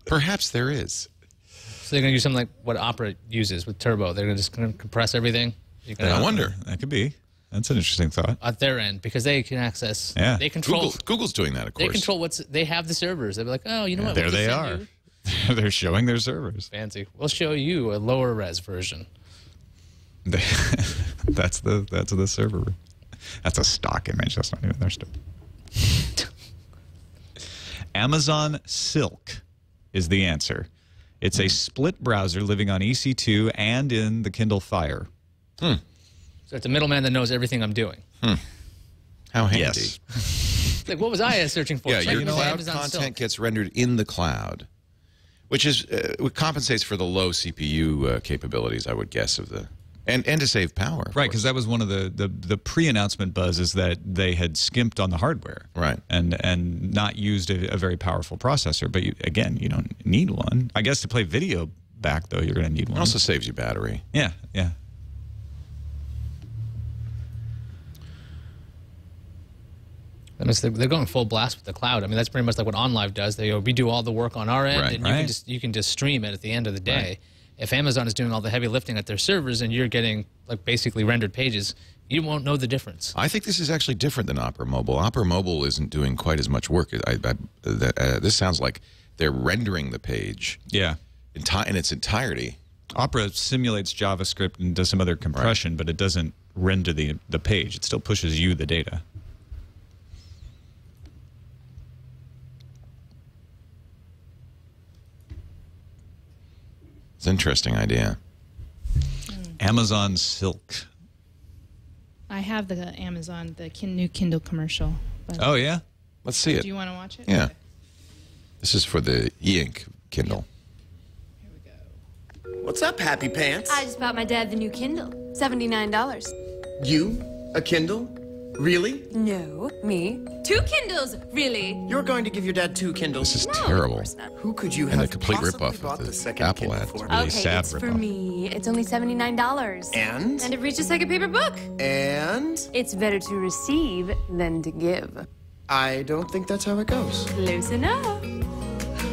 Perhaps there is. So they're going to use something like what Opera uses with Turbo. They're just going to compress everything. You can I wonder. That could be. That's an interesting thought. at their end because they can access. Yeah. They control. Google's doing that, of course. They control they have the servers. They'll be like, oh, you know what? There we'll they just are. send you- They're showing their servers. Fancy. We'll show you a lower res version. That's the server. That's a stock image. That's not even their stuff. Amazon Silk is the answer. It's a split browser living on EC2 and in the Kindle Fire. So it's a middleman that knows everything I'm doing. How handy. Yes. It's like, what was I searching for? Yeah, Checking your into cloud Amazon content Silk. gets rendered in the cloud. Which is what compensates for the low CPU capabilities, I would guess, of the and to save power. Right, because that was one of the pre-announcement buzz is that they had skimped on the hardware, right, and not used a very powerful processor. But again, you don't need one. I guess to play video back though, you're going to need one. It also saves you battery. Yeah, yeah. I mean, they're going full blast with the cloud. I mean, that's pretty much like what OnLive does. We do all the work on our end, Right, and you can just stream it at the end of the day. Right. If Amazon is doing all the heavy lifting at their servers and you're getting like basically rendered pages, you won't know the difference. I think this is actually different than Opera Mobile. Opera Mobile isn't doing quite as much work. This sounds like they're rendering the page, Yeah, in its entirety. Opera simulates JavaScript and does some other compression, but it doesn't render the page. It still pushes you the data. It's an interesting idea. Amazon Silk. I have the Amazon, the new Kindle commercial. But Oh yeah. Let's see it. do you want to watch it? Yeah. Okay. This is for the e-ink Kindle. Here we go. What's up, Happy Pants? I just bought my dad the new Kindle. $79. You? A Kindle? Really? No, me. 2 Kindles, really? You're going to give your dad 2 Kindles? This is No, terrible. of course not. Who could you And have a complete possibly ripoff bought of the the second Apple Kindle ad. for? Really Okay, sad it's for ripoff. me. It's only $79. And? And it reaches like a paper book. And? It's better to receive than to give. I don't think that's how it goes. Close enough.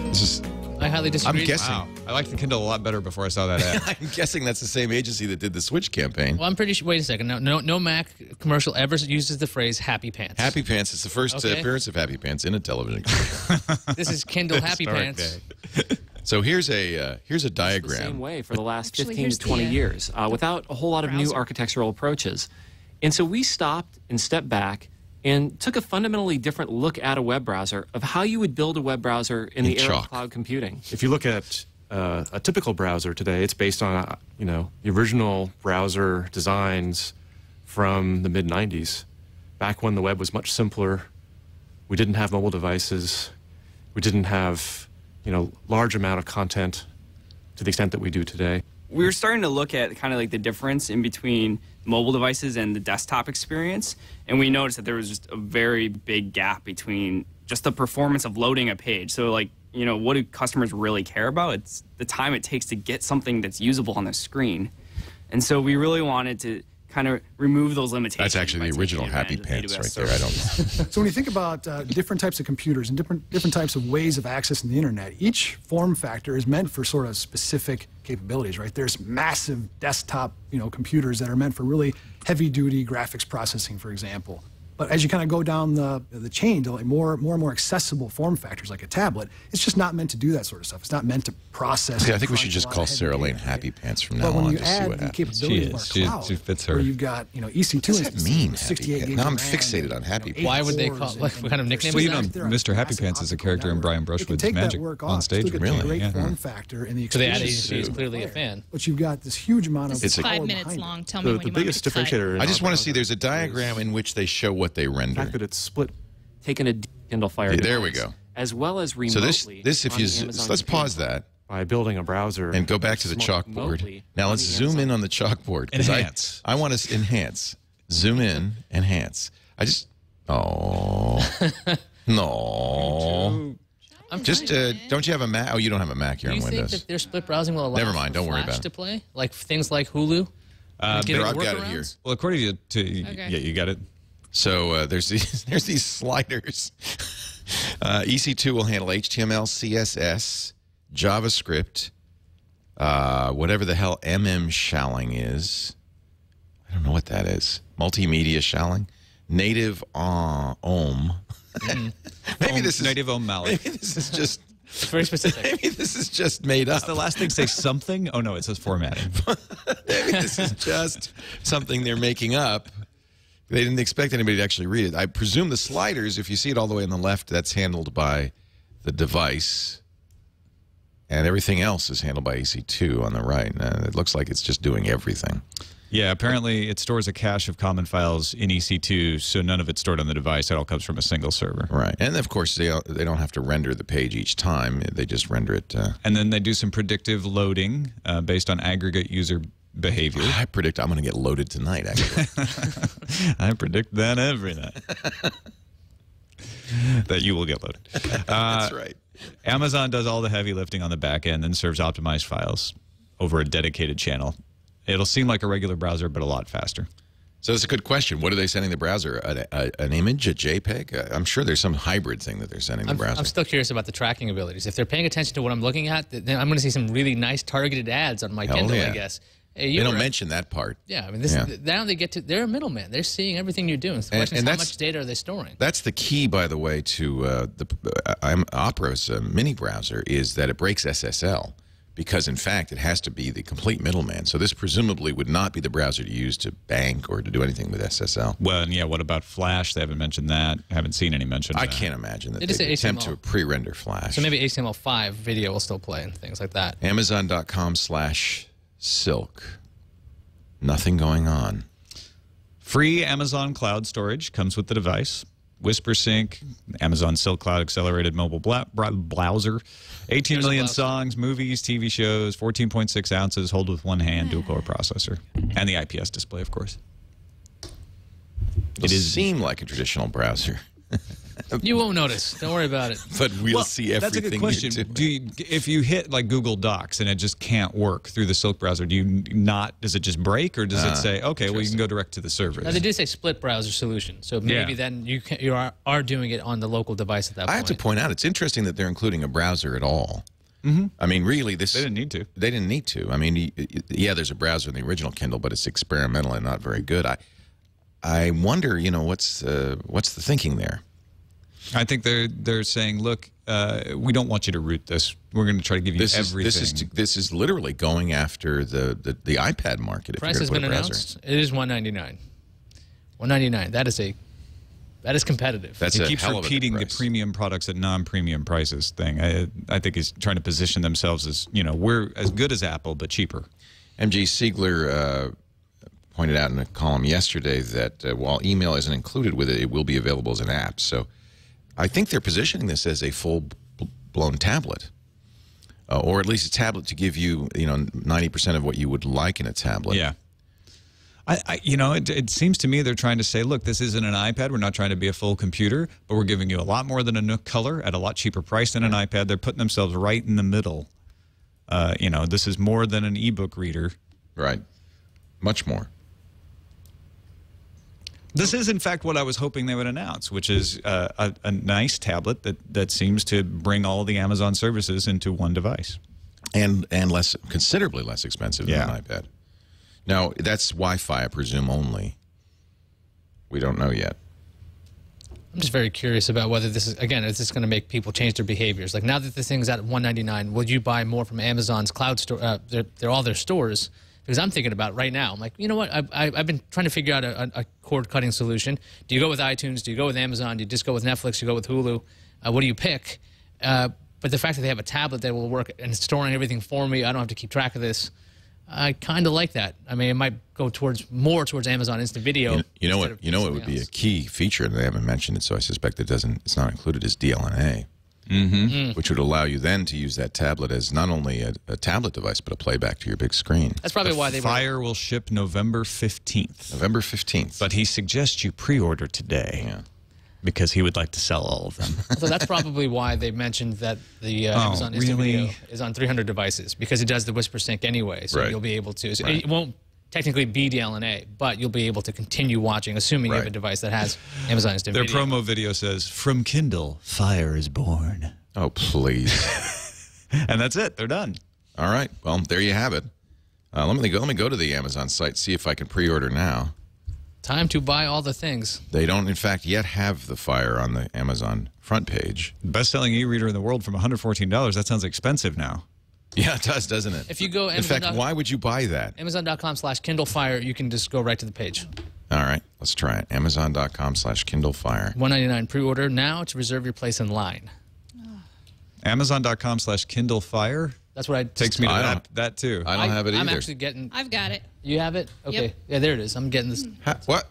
This is, I highly disagree. I'm guessing. Wow, I liked the Kindle a lot better before I saw that ad. I'm guessing that's the same agency that did the Switch campaign. Well, I'm pretty sure. Wait a second. No Mac commercial ever uses the phrase "Happy Pants." Happy Pants. It's the first Okay. appearance of Happy Pants in a television commercial. This is Kindle Happy Historic Pants. day. So here's a the same diagram. way for the last Actually, 15 here's to 20 the, years without a whole lot of new browser. architectural approaches. And so we stopped and stepped back and took a fundamentally different look at a web browser of how you would build a web browser in the era chalk. of cloud computing. If you look at a typical browser today, it's based on the original browser designs from the mid-90s, back when the web was much simpler. We didn't have mobile devices. We didn't have large amount of content to the extent that we do today. We were starting to look at kind of like the difference in between mobile devices and the desktop experience, and we noticed that there was just a very big gap between just the performance of loading a page. So like, what do customers really care about? It's the time it takes to get something that's usable on the screen. And so we really wanted to kind of remove those limitations. That's actually the original Happy Pants right there. I don't. So when you think about different types of computers and different types of ways of accessing the internet, each form factor is meant for sort of specific capabilities, right? There's massive desktop, computers that are meant for really heavy-duty graphics processing, for example. But as you kind of go down the chain to like more and more accessible form factors like a tablet, it's just not meant to do that sort of stuff. It's not meant to process. See, I think we should crunch a just lot call of heavy Sarah Lane data. Happy Pants from now But when on you to see add what the happens. capabilities of She our cloud, she fits her. where you've got EC2 What does that instances, mean, 68 Happy gig Pants? Now I'm of RAM, fixated on Happy Pants. Why would they cores call? and- What and kind of nickname Well, is you know, that? they're on Mr. Happy massive Pants is a optical character in network. Brian It can Brushwood's take that Magic work on off, stage. still get the Really? great Yeah. form factor and the So the ad experience agency is of clearly a player. fan. But you've got this huge amount of This is It's a- 5 power minutes behind it. long. Tell me The, when the you want me biggest to cut. differentiator in I just our want to see. browser There's a diagram in which they show what they is the render. fact that it's split. Taking a Kindle Fire There we device, go. as well as remotely. So this if on you the Amazon let's pause computer. that By building a browser and go back to the Smart chalkboard. remotely Now on let's the zoom in Amazon. on the chalkboard. 'Cause Enhance. I want to enhance. Zoom in, enhance. I just no. Just don't you have a Mac? Oh, you don't have a Mac. You're Do on you think Windows. that their split browsing will allow Never mind, for don't worry Flash about it. to play? Like things like Hulu? I've got it here. Well, according to Okay. yeah, you got it. So there's these sliders. EC2 will handle HTML, CSS, JavaScript, whatever the hell shalling is. I don't know what that is. Multimedia shalling. Native OM. Maybe this is native OM mallet. Maybe this is just. It's very specific. Maybe this is just made up. Does the last thing say something? Oh no, it says formatting. Maybe this is just something they're making up. They didn't expect anybody to actually read it. I presume the sliders, if you see it all the way on the left, that's handled by the device. And everything else is handled by EC2 on the right. And it looks like it's just doing everything. Yeah, apparently it stores a cache of common files in EC2, so none of it's stored on the device. It all comes from a single server. Right. And, of course, they don't have to render the page each time. They just render it. And then they do some predictive loading based on aggregate user behavior. I predict I'm going to get loaded tonight, actually. I predict that every night. That you will get loaded. That's right. Amazon does all the heavy lifting on the back end and serves optimized files over a dedicated channel. It'll seem like a regular browser, but a lot faster. So that's a good question. What are they sending the browser? An image, a JPEG? I'm sure there's some hybrid thing that they're sending the browser. I'm still curious about the tracking abilities. If they're paying attention to what I'm looking at, then I'm going to see some really nice targeted ads on my Kindle, I guess. Hey, they don't mention that part. Yeah, I mean, now they get to, they're a middleman. They're seeing everything you're doing. So the question is, how much data are they storing? That's the key, by the way, to Opera's mini browser is that it breaks SSL because, in fact, it has to be the complete middleman. So this presumably would not be the browser to use to bank or to do anything with SSL. Well, and yeah, what about Flash? They haven't mentioned that. I haven't seen any mention of that. I can't imagine that they attempt to pre-render Flash. So maybe HTML5 video will still play and things like that. Amazon.com/silk. Nothing going on. Free Amazon cloud storage comes with the device. WhisperSync, Amazon Silk Cloud Accelerated Mobile Browser, 18 million songs, movies, TV shows, 14.6 ounces, hold with one hand, dual-core processor, and the IPS display, of course. It seem like a traditional browser. You won't notice. Don't worry about it. But we'll see everything. That's a good question. If you hit like Google Docs and it just can't work through the Silk browser, does it just break, or does it say, okay, well, you can go direct to the server? Now, they do say split browser solution, so maybe then you are doing it on the local device at that point. I have to point out, it's interesting that they're including a browser at all. I mean, really, they didn't need to. They didn't need to. I mean, yeah, there's a browser in the original Kindle, but it's experimental and not very good. I wonder, what's the thinking there? I think they're saying, look, we don't want you to root this. We're going to try to give you everything. This is literally going after the iPad market. Price has been announced. It is $199. $199. That is competitive. He keeps repeating the premium products at non-premium prices thing. I think he's trying to position themselves as, we're as good as Apple, but cheaper. MG Siegler pointed out in a column yesterday that while email isn't included with it, it will be available as an app. So I think they're positioning this as a full-blown tablet, or at least a tablet to give you, 90% of what you would like in a tablet. Yeah. It seems to me they're trying to say, look, this isn't an iPad. We're not trying to be a full computer, but we're giving you a lot more than a Nook color at a lot cheaper price than an iPad. They're putting themselves right in the middle. This is more than an ebook reader. Right. Much more. This is, in fact, what I was hoping they would announce, which is a nice tablet that seems to bring all the Amazon services into one device. And considerably less expensive than an iPad. Now, that's Wi-Fi, I presume, only. We don't know yet. I'm just very curious about whether this is going to make people change their behaviors. Like, now that this thing's at $199, will you buy more from Amazon's cloud store? They're all their stores. Because I'm thinking about it right now. I'm like, you know what? I've been trying to figure out a cord-cutting solution. Do you go with iTunes? Do you go with Amazon? Do you just go with Netflix? Do you go with Hulu? What do you pick? But the fact that they have a tablet that will work and storing everything for me, I don't have to keep track of this. I kind of like that. I mean, it might go more towards Amazon Instant Video. You know what would be a key feature, and they haven't mentioned it, so I suspect it's not included, is DLNA. Which would allow you then to use that tablet as not only a tablet device, but a playback to your big screen. That's probably why they Fire will ship November 15th. November 15th. But he suggests you pre-order today because he would like to sell all of them. So that's probably why they mentioned that the Amazon Instant Video is on 300 devices, because it does the WhisperSync anyway. So you'll be able to. So it won't technically be DLNA, but you'll be able to continue watching, assuming you have a device that has Amazon Instant Video. Their promo video says, "From Kindle, Fire is born." Oh, please. And that's it. They're done. All right. Well, there you have it. Let me go to the Amazon site, see if I can pre-order now. Time to buy all the things. They don't, in fact, yet have the Fire on the Amazon front page. Best-selling e-reader in the world from $114. That sounds expensive now. Yeah, it does, doesn't it? If you go in fact, why would you buy that? Amazon.com/Kindle Fire, you can just go right to the page. All right, let's try it. Amazon.com/Kindle Fire. $199 pre-order now to reserve your place in line. Amazon.com/Kindle Fire. That's what I takes me to that too. I don't have it either. I'm actually getting. I've got it. You have it? Okay. Yep. Yeah, there it is. I'm getting this. What?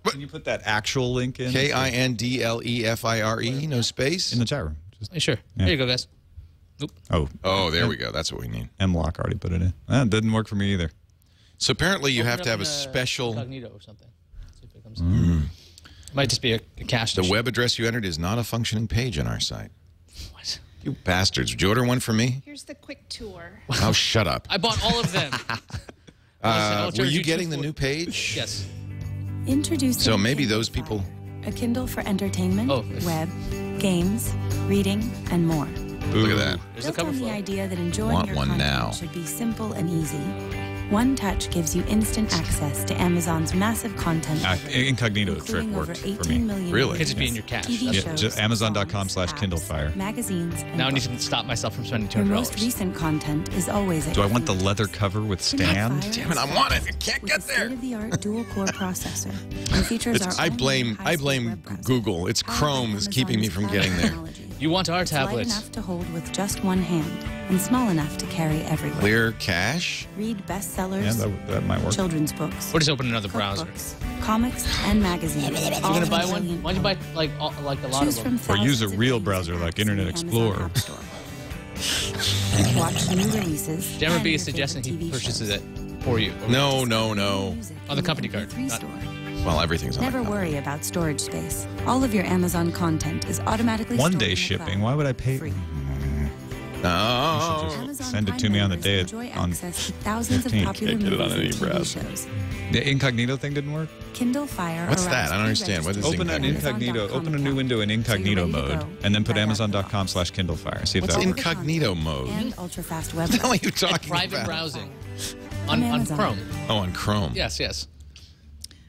Can you put that actual link in? KINDLEFIRE, no space? In the chat room. Hey, sure. Yeah. There you go, guys. Oop. Oh, there we go. That's what we need. M-Lock already put it in. That didn't work for me either. So apparently you have to have a special... Incognito or something. See if it comes in. Might just be a cache. The web address you entered is not a functioning page on our site. What? You bastards. Would you order one for me? Here's the quick tour. Oh, shut up. I bought all of them. Were you getting the new page? Yes. Introducing So maybe Kindle those people... Fire, a Kindle for entertainment, web, games, reading, and more. Look at that. There's the Built cover on the photo. idea that enjoying Want your one content now. should be simple and easy. One touch gives you instant access to Amazon's massive content library, Incognito trick including worked over for 18 me. million Really? It could just be in your cache. TV That's- shows, Just Amazon.com/Kindle Fire. magazines, and Now I need books. to stop myself from spending Your most $200. recent content is always at Do I your want the fingertips. leather cover with Kindle stand? Fire Damn it, I is want it. fast I can't with get a there. State-of-the-art dual-core processor and features our I own blame high-speed web browser. Google. It's Chrome is keeping me from getting there. You want our It's light tablets. enough to hold with just one hand and small enough to carry everywhere. Clear cache? Read bestsellers, Yeah, that might work. children's books, Or just open another browser. cookbooks, comics, and magazines. You're gonna buy one? Why don't you buy like a lot Choose of them? from Or use a thousands of real games browser and like apps in Internet the Amazon Explorer. App Store. Watch new releases. Jeremy and B your is suggesting favorite he TV purchases shows. it for you. No. Music On the in company your card, MP3 not- store. Well, everything's on Never the worry about storage space. All of your Amazon content is automatically One stored day in the shipping. cloud. Why would I pay? Free. Oh. Amazon Send it Prime to me on the members day enjoy on access to thousands of 15th. popular Can't get it on movies any and TV browser. shows. The incognito thing didn't work? Kindle Fire. What's that? arrives I don't understand. What is pre-registered Open an to your incognito. Amazon.com Open a new account. window in incognito So you're ready to mode, go and then put right out the box. Amazon.com/Kindle Fire. See if What's that All works. the incognito content mode? And ultra-fast web What the hell are you browsing. talking Private about? browsing On on Amazon. Chrome. Oh, on Chrome. Yes, yes.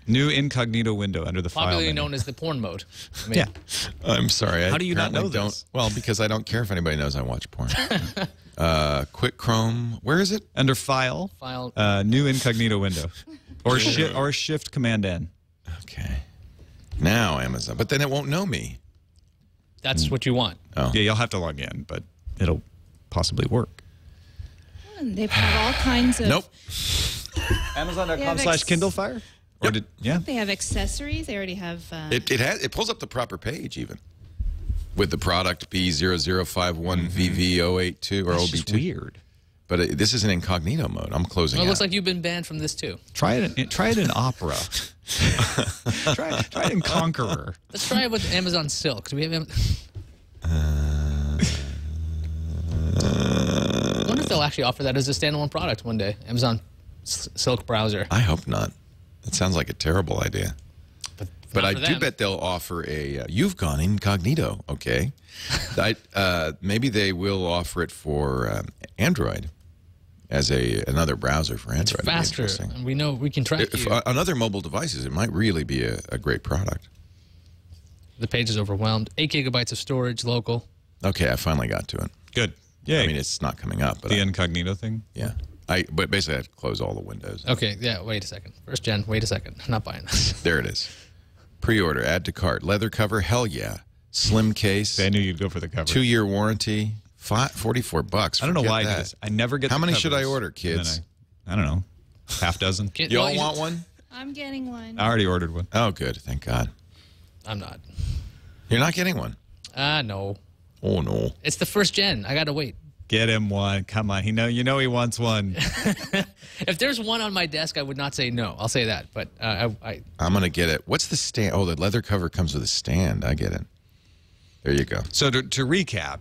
New incognito window under the file Popularly menu. known as the porn mode. I mean, Yeah. I'm sorry. How do you not apparently know don't, this? Well, because I don't care if anybody knows I watch porn. Quick Chrome. Where is it? Under file, File. new incognito window, or shift command N. Okay. Now Amazon. But then it won't know me. That's what you want. Oh. Yeah, you'll have to log in, but it'll possibly work. And they've had all kinds of. Nope. Amazon.com/Kindle Fire. Or did They have accessories. They already have. It pulls up the proper page even. With the product B0051VV082 or That's OB2. just weird. But this is an incognito mode. I'm closing Well, it out. looks like you've been banned from this too. Try it in Opera. try it in Conqueror. Let's try it with Amazon Silk. Do we have? I wonder if they'll actually offer that as a standalone product one day. Amazon Silk browser. I hope not. It sounds like a terrible idea. But not I for do them. bet they'll offer a. You've gone incognito, okay? Maybe they will offer it for Android as another browser for Android. It'd be Faster, interesting. and we know we can track If, you. on other mobile devices, it might really be a great product. The page is overwhelmed. 8 gigabytes of storage, local. Okay, I finally got to it. Good. Yeah. I mean, it's not coming up, but The incognito thing. yeah. But basically, I have to close all the windows. Okay, yeah. Wait a second. First gen. Wait a second. I'm not buying this. There it is. Pre-order, add to cart, leather cover. Hell yeah. Slim case. I knew you'd go for the cover. 2-year warranty. $44. I don't know Forget why I do that. this. I never get. How the many should I covers, order, and kids? then I don't know. Half dozen. You all want one? I'm getting one. I already ordered one. Oh, good. Thank God. I'm not. You're not getting one? No. Oh, no. It's the first gen. I gotta wait. Get him one. Come on. You know he wants one. If there's one on my desk, I would not say no. I'll say that. But I'm going to get it. What's the stand? Oh, the leather cover comes with a stand. I get it. There you go. So to recap,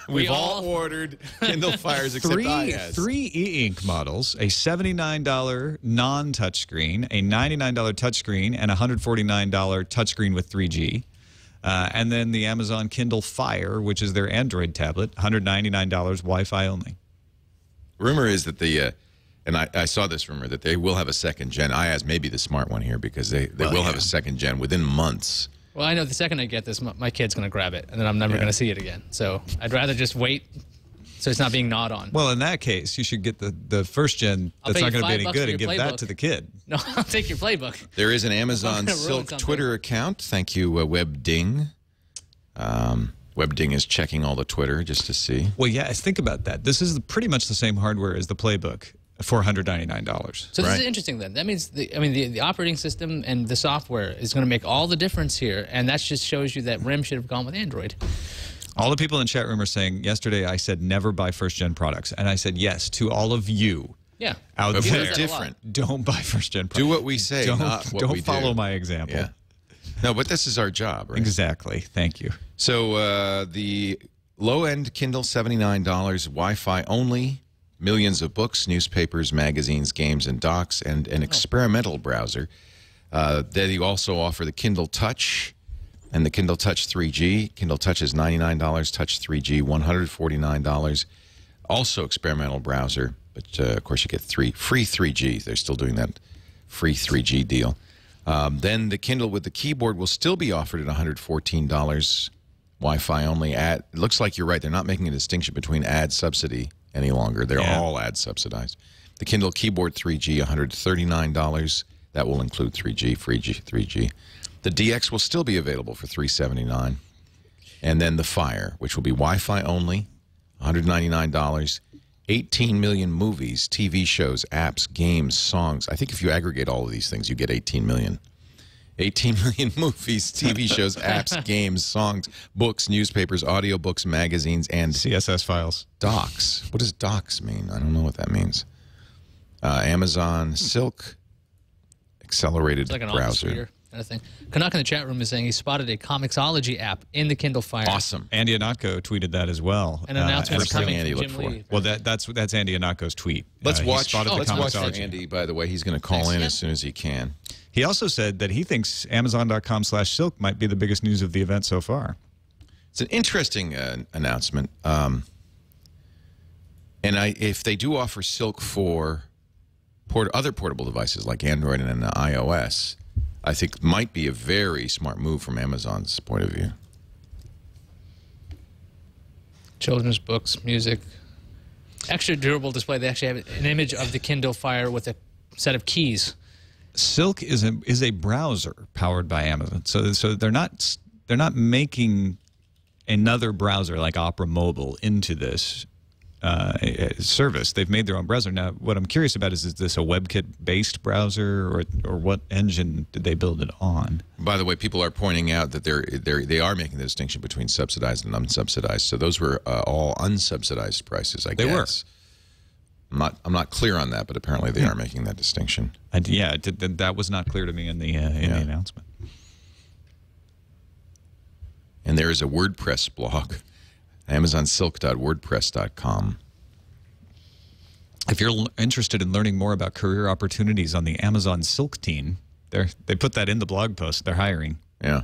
We've all ordered Kindle Fires except Iyaz. three e-ink models, a $79 non-touchscreen, a $99 touchscreen, and a $149 touchscreen with 3G. And then the Amazon Kindle Fire, which is their Android tablet, $199 Wi-Fi only. Rumor is that and I saw this rumor, that they will have a second gen. Iyaz may be the smart one here because they will have a second gen within months. well, I know the second I get this, my kid's gonna grab it, and then I'm never gonna see it again. So I'd rather just wait, so it's not being gnawed on. Well, in that case, you should get the first gen I'll that's pay not you going to be any $5 good for and your give that playbook. to the kid. No, I'll take your playbook. There is an Amazon gonna ruin Silk something. Twitter account. Thank you, WebDing. WebDing is checking all the Twitter just to see. Well, yeah, think about that. This is pretty much the same hardware as the Playbook, $499. So this is interesting then. That means, the operating system and the software is going to make all the difference here, and that just shows you that RIM should have gone with Android. All the people in the chat room are saying, yesterday I said never buy first-gen products, and I said yes to all of you. Yeah. Out but there. we're different. Don't buy first-gen products. Do what we say, not what we do. Don't follow my example. Yeah. No, but this is our job, right? Exactly. Thank you. So the low-end Kindle, $79, Wi-Fi only, millions of books, newspapers, magazines, games, and docs, and an experimental browser. They also offer the Kindle Touch and the Kindle Touch 3G. Kindle Touch is $99, Touch 3G, $149. Also experimental browser, but of course you get free 3G. They're still doing that free 3G deal. Then the Kindle with the keyboard will still be offered at $114, Wi-Fi only. It looks like you're right. They're not making a distinction between ad subsidy any longer. They're all ad subsidized. The Kindle keyboard 3G, $139. That will include 3G, 3G. The DX will still be available for $379. And then the Fire, which will be Wi-Fi only, $199. 18 million movies, TV shows, apps, games, songs. I think if you aggregate all of these things, you get 18 million. 18 million movies, TV shows, apps, games, songs, books, newspapers, audiobooks, magazines, and CSS files. Docs. What does docs mean? I don't know what that means. Amazon Silk accelerated like an browser. office reader kind of thing. Kanak in the chat room is saying he spotted a Comixology app in the Kindle Fire. Awesome. Andy Ihnatko tweeted that as well. An announcement That's something coming Andy from looked Jim for. Lee. Well, that's Andy Ihnatko's tweet. Let's watch Comixology. Andy, by the way. He's going to call in as soon as he can. He also said that he thinks Amazon.com/Silk might be the biggest news of the event so far. It's an interesting announcement. And if they do offer Silk for other portable devices like Android and iOS, I think might be a very smart move from Amazon's point of view. Children's books, music. Extra durable display. They actually have an image of the Kindle Fire with a set of keys. Silk is a browser powered by Amazon. So they're not making another browser like Opera Mobile into this service. They've made their own browser. Now, what I'm curious about is this a WebKit-based browser, or what engine did they build it on? By the way, people are pointing out that they are making the distinction between subsidized and unsubsidized. So those were all unsubsidized prices, I guess. I'm not clear on that, but apparently they are making that distinction. That was not clear to me in the announcement. And there is a WordPress blog, AmazonSilk.wordpress.com. If you're interested in learning more about career opportunities on the Amazon Silk team, they put that in the blog post. They're hiring. Yeah.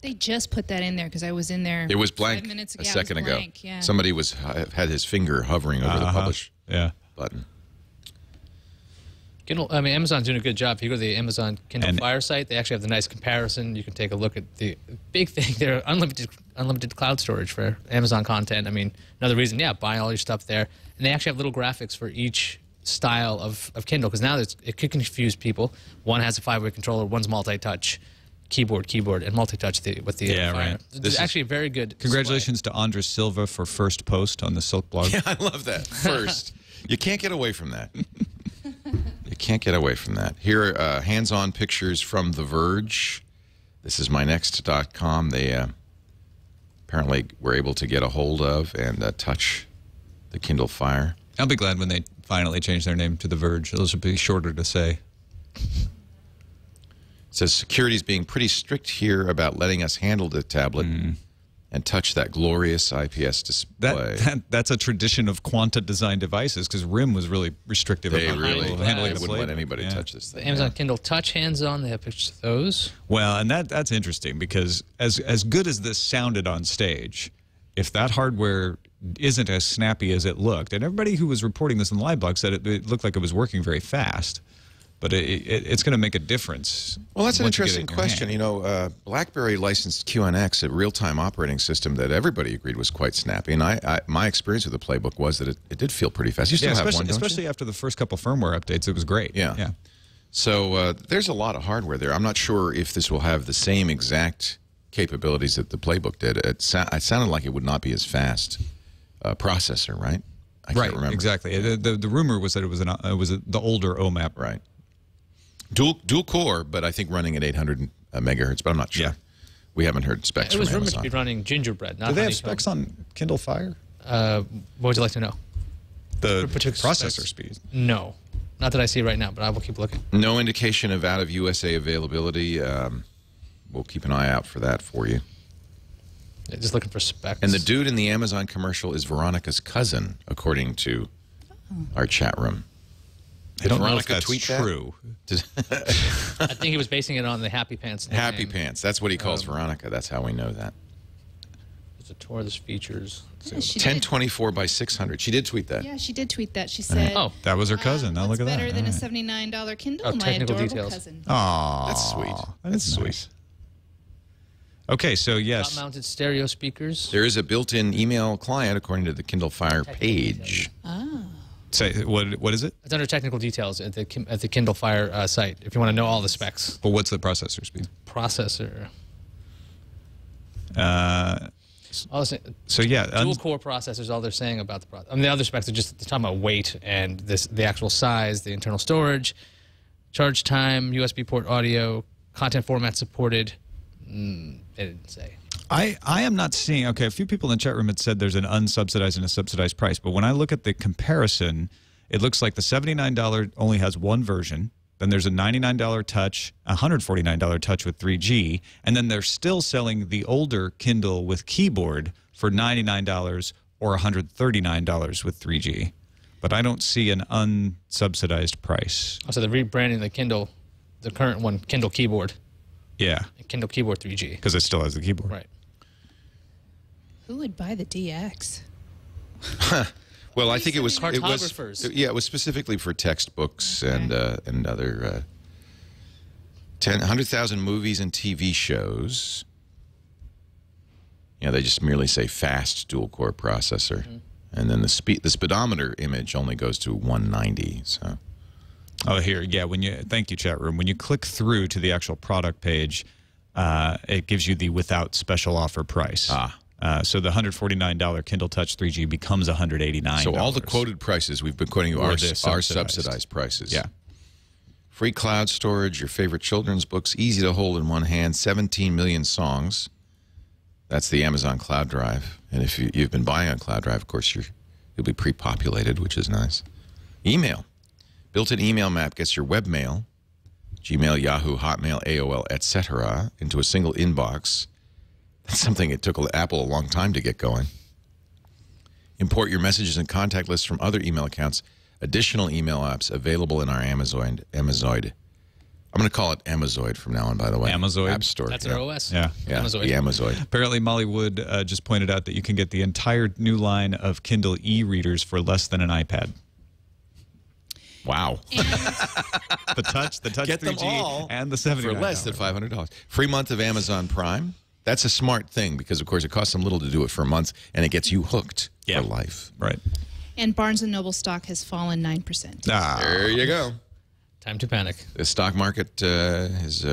They just put that in there because I was in there. It was blank 5 minutes ago. a second ago. Yeah. Somebody had his finger hovering over the publish button. Kindle, Amazon's doing a good job. If you go to the Amazon Kindle Fire site, they actually have the nice comparison. You can take a look at the big thing. They're unlimited cloud storage for Amazon content. Another reason, buy all your stuff there. And they actually have little graphics for each style of Kindle, because now it could confuse people. One has a 5-way controller, one's multi-touch, keyboard, and multi-touch with the Fire. Right. This is actually a very good Congratulations to Andres Silva for first post on the Silk blog. Yeah, I love that. First. You can't get away from that. You can't get away from that. Here are hands-on pictures from The Verge. This is mynext.com. They apparently were able to get a hold of and touch the Kindle Fire. I'll be glad when they finally change their name to The Verge. Those will be shorter to say. It says security is being pretty strict here about letting us handle the tablet and touch that glorious IPS display. That's a tradition of Quanta design devices, because RIM was really restrictive. They about really handling the wouldn't let anybody touch this thing. The Amazon Kindle Touch hands-on, they have pictures of those. Well, and that's interesting, because as good as this sounded on stage, if that hardware isn't as snappy as it looked, and everybody who was reporting this in the live blog said it looked like it was working very fast, but it's going to make a difference. Well, that's an once you get it interesting in your question. hand. BlackBerry licensed QNX, a real-time operating system that everybody agreed was quite snappy. And my experience with the Playbook was that it did feel pretty fast. You still have one, don't you? Especially after the first couple firmware updates, it was great. Yeah. So there's a lot of hardware there. I'm not sure if this will have the same exact capabilities that the Playbook did. It sounded like it would not be as fast processor, right? I can't remember. Exactly. The rumor was that it was the older OMAP. Right. Dual core, but I think running at 800 megahertz, but I'm not sure. Yeah. We haven't heard specs It was from rumored Amazon. to be running gingerbread, not Do they have honeycomb. specs on Kindle Fire? What would you like to know? The Particular processor specs? speed. No. Not that I see right now, but I will keep looking. No indication of out of USA availability. We'll keep an eye out for that for you. Yeah, just looking for specs. And the dude in the Amazon commercial is Veronica's cousin, according to our chat room. I don't know if Veronica that's tweet that? true. I think he was basing it on the Happy Pants nickname. Happy Pants. That's what he calls Veronica. That's how we know that. There's a tour of the features. Yeah, she 1024 by 600. She did tweet that. Yeah, she did tweet that. She said, Oh, that was her cousin. Now look at that. better than All a right. $79 Kindle, Oh, my technical adorable details. cousin. Aw, That's sweet. That's sweet. Okay, so yes, Top-mounted stereo speakers. There is a built-in email client, according to the Kindle Fire page. say what is it? It's under technical details at the Kindle Fire site. If you want to know all the specs. But what's the processor speed? Processor. So yeah, dual core processors. All they're saying about the processor. I mean, the other specs are just talking about weight and the actual size, the internal storage, charge time, USB port audio, content format supported. They didn't say. I am not seeing, okay, a few people in the chat room had said there's an unsubsidized and a subsidized price, but when I look at the comparison, it looks like the $79 only has one version, then there's a $99 touch, a $149 touch with 3G, and then they're still selling the older Kindle with keyboard for $99 or $139 with 3G. But I don't see an unsubsidized price. Oh, so they're rebranding the Kindle, the current one, Kindle Keyboard. Yeah. Kindle Keyboard 3G. Because it still has the keyboard. Right. Who would buy the DX? Well, I think it was cartographers. It was specifically for textbooks and other 100,000 movies and TV shows. Yeah, they just merely say fast dual core processor, and then the speedometer image only goes to 190. So. Oh, here, yeah. Thank you, chat room. When you click through to the actual product page, it gives you the without special offer price. So the $149 Kindle Touch 3G becomes $189. So all the quoted prices we've been quoting you are subsidized prices. Yeah. Free cloud storage, your favorite children's books, easy to hold in one hand, 17 million songs. That's the Amazon Cloud Drive. And if you've been buying on Cloud Drive, of course, you'll be pre-populated, which is nice. Email. Built-in email map gets your webmail, Gmail, Yahoo, Hotmail, AOL, etc., into a single inbox. That's something it took Apple a long time to get going. Import your messages and contact lists from other email accounts. Additional email apps available in our Amazoid. I'm going to call it Amazoid from now on, by the way. Amazoid? App Store. That's our OS. Yeah. Amazoid. The Amazoid. Apparently, Molly Wood just pointed out that you can get the entire new line of Kindle e-readers for less than an iPad. Wow. the touch Get 3G, them all and the $79. For less than $500. Free month of Amazon Prime. That's a smart thing because, of course, it costs them little to do it for a month, and it gets you hooked for life. Right. And Barnes & Noble stock has fallen 9%. There you go. Time to panic. The stock market is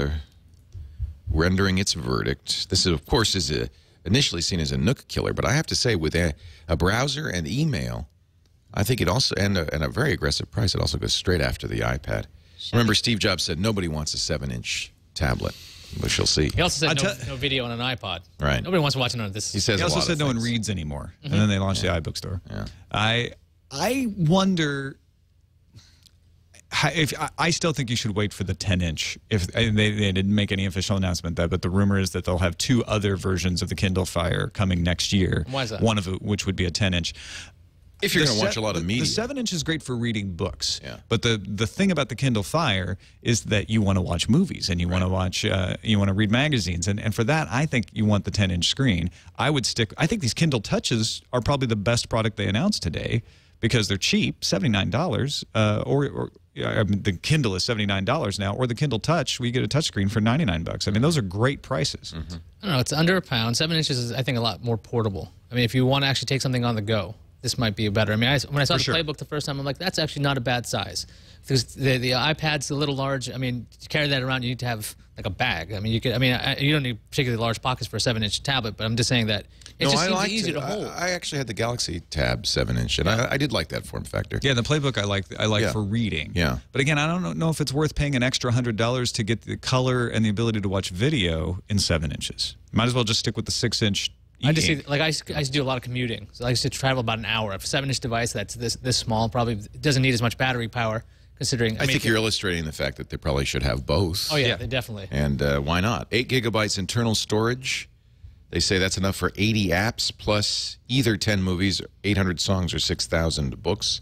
rendering its verdict. This, of course, is initially seen as a Nook killer, but I have to say, with a browser and email, I think it also, and a very aggressive price, it also goes straight after the iPad. Remember, Steve Jobs said nobody wants a 7-inch tablet. We shall see. He also said no video on an iPod. Right. Nobody wants to watch it on this. He says He a also lot said of no one things. reads anymore, and then they launched the iBook store. Yeah. I wonder. I still think you should wait for the 10-inch. If they didn't make any official announcement but the rumor is that they'll have 2 other versions of the Kindle Fire coming next year. Why is that? One of which would be a 10-inch. If you're going to watch a lot of media. The 7-inch is great for reading books. Yeah. But the thing about the Kindle Fire is that you want to watch movies and you want to watch you want to read magazines and for that I think you want the 10-inch screen. I think these Kindle Touches are probably the best product they announced today because they're cheap, $79 I mean, the Kindle is $79 now, or the Kindle Touch, we get a touchscreen for $99. I mean, those are great prices. I don't know. It's under £1. 7 inches is, I think, a lot more portable. I mean, if you want to actually take something on the go, this might be better. I mean, when I saw For the sure. playbook the first time, I'm like, that's actually not a bad size. Because the iPad's a little large. I mean, to carry that around, you need to have like a bag. I mean, you don't need particularly large pockets for a 7-inch tablet, but I'm just saying that it just seems easy to hold. I actually had the Galaxy Tab 7-inch, and I did like that form factor. Yeah, the playbook I like for reading. Yeah. But again, I don't know if it's worth paying an extra $100 to get the color and the ability to watch video in 7 inches. Might as well just stick with the 6-inch. I just see, like I used to do a lot of commuting, so I used to travel about an hour. A 7-inch device that's this small probably doesn't need as much battery power. Considering, I think you're illustrating the fact that they probably should have both. Oh yeah, they definitely. And why not? 8 gigabytes internal storage. They say that's enough for 80 apps plus either 10 movies, 800 songs, or 6,000 books.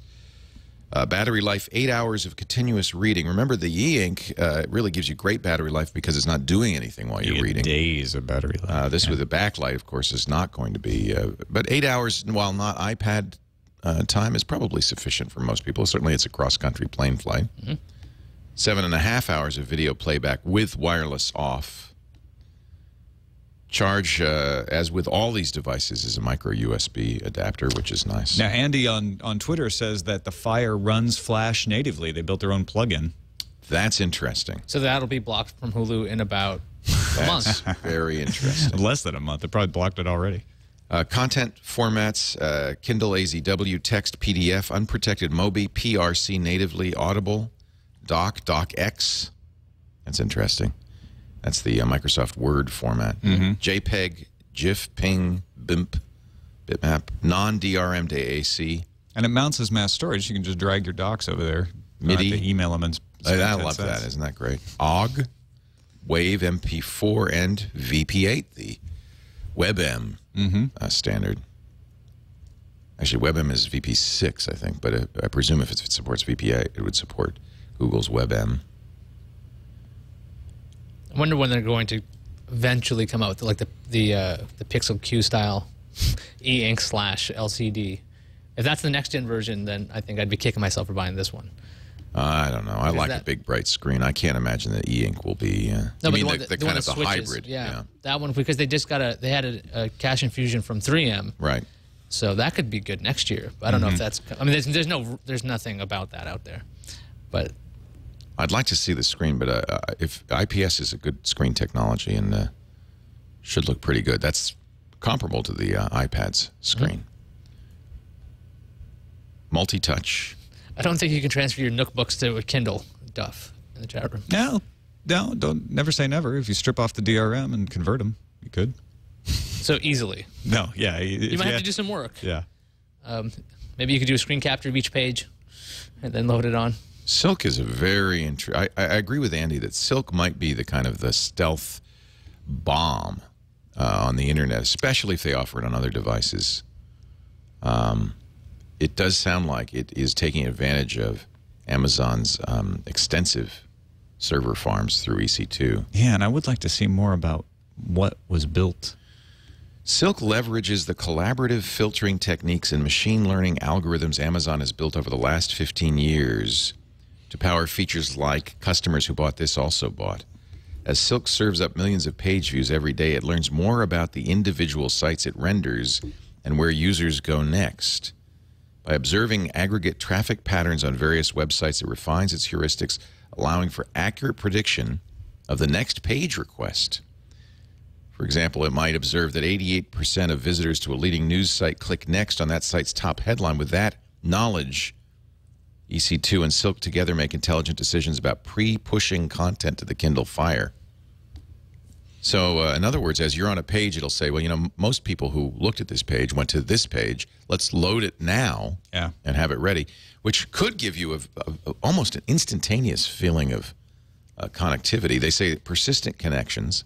Battery life, 8 hours of continuous reading. Remember, the e-ink really gives you great battery life because it's not doing anything while you're reading. Days of battery life. This with a backlight, of course, is not going to be. But 8 hours, while not iPad time, is probably sufficient for most people. Certainly, it's a cross-country plane flight. 7.5 hours of video playback with wireless off. Charge, as with all these devices, is a micro USB adapter, which is nice. Now, Andy on Twitter says that the Fire runs Flash natively. They built their own plugin. That's interesting. So that'll be blocked from Hulu in about a month. Very interesting. Less than a month. They probably blocked it already. Content formats, Kindle AZW, text, PDF, unprotected Mobi, PRC natively, Audible, DocX. That's interesting. That's the Microsoft Word format. JPEG, GIF, PNG, BIMP, bitmap, non-DRM to AAC. And it mounts as mass storage. You can just drag your docs over there. MIDI. To email them and I love that. Isn't that great? OGG, WAV, MP4, and VP8, the WebM standard. Actually, WebM is VP6, I think, but I presume if it supports VP8, it would support Google's WebM. I wonder when they're going to eventually come out with like the Pixel Q style e-ink / LCD. If that's the next gen version, then I think I'd be kicking myself for buying this one. I don't know. I like a big bright screen. I can't imagine that e-ink will be. No, you but mean the kind of the hybrid? Yeah, that one because they just they had a cache infusion from 3M. Right. So that could be good next year. But I don't know if that's. I mean, there's nothing about that out there, but. I'd like to see the screen, but if IPS is a good screen technology and should look pretty good, that's comparable to the iPad's screen. Multi-touch. I don't think you can transfer your Nook books to a Kindle, Duff, in the chat room. No, don't never say never. If you strip off the DRM and convert them, you could. So easily. No, yeah. You might have to do some work. Yeah. Maybe you could do a screen capture of each page and then load it on. Silk is a very interesting. I agree with Andy that Silk might be the kind of the stealth bomb on the internet, especially if they offer it on other devices. It does sound like it is taking advantage of Amazon's extensive server farms through EC2. Yeah, and I would like to see more about what was built. Silk leverages the collaborative filtering techniques and machine learning algorithms Amazon has built over the last 15 years to power features like customers who bought this also bought. As Silk serves up millions of page views every day, it learns more about the individual sites it renders and where users go next. By observing aggregate traffic patterns on various websites, it refines its heuristics, allowing for accurate prediction of the next page request. For example, it might observe that 88% of visitors to a leading news site click next on that site's top headline. With that knowledge, EC2 and Silk together make intelligent decisions about pre-pushing content to the Kindle Fire. So, in other words, as you're on a page, it'll say, well, you know, most people who looked at this page went to this page. Let's load it now and have it ready, which could give you almost an instantaneous feeling of connectivity. They say persistent connections.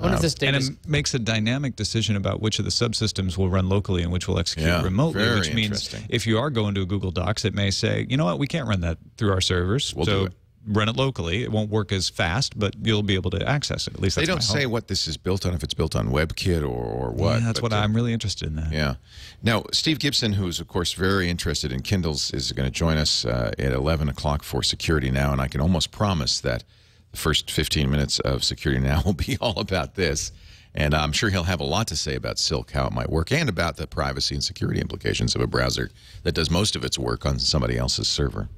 I wonder if this data and it makes a dynamic decision about which of the subsystems will run locally and which will execute remotely, very which means if you are going to a Google Docs, it may say, you know what, we can't run that through our servers, We'll do it. Run it locally. It won't work as fast, but you'll be able to access it. At least that's They don't my say hope. what this is built on, if it's built on WebKit or what. Yeah, that's but, what I'm really interested in that. Yeah. Now, Steve Gibson, who's, of course, very interested in Kindles, is going to join us at 11 o'clock for Security Now, and I can almost promise that the first 15 minutes of Security Now will be all about this. And I'm sure he'll have a lot to say about Silk, how it might work, and about the privacy and security implications of a browser that does most of its work on somebody else's server.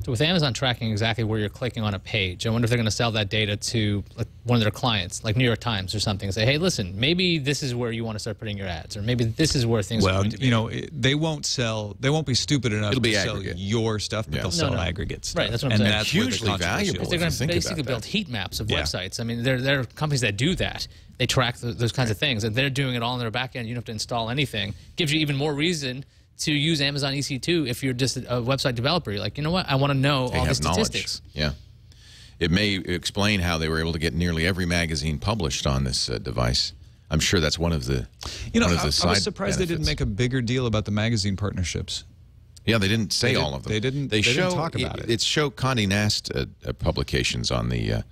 So with Amazon tracking exactly where you're clicking on a page, I wonder if they're going to sell that data to like, one of their clients, like New York Times or something, and say, hey, listen, maybe this is where you want to start putting your ads, or maybe this is where things are going to be. You know, they won't be stupid enough to sell your stuff, but they'll sell aggregate stuff. Right, that's what I'm saying. That's hugely valuable. Because they're going to basically build heat maps of websites. I mean, there are companies that do that. They track those kinds of things, and they're doing it all in their back end. You don't have to install anything. Gives you even more reason to use Amazon EC2 if you're just a website developer. You're like, you know what? I want to know all the statistics. Yeah. It may explain how they were able to get nearly every magazine published on this device. I'm sure that's one of the I was surprised they didn't make a bigger deal about the magazine partnerships. Yeah, they didn't say all of them. They didn't talk about it. It showed Condé Nast publications on the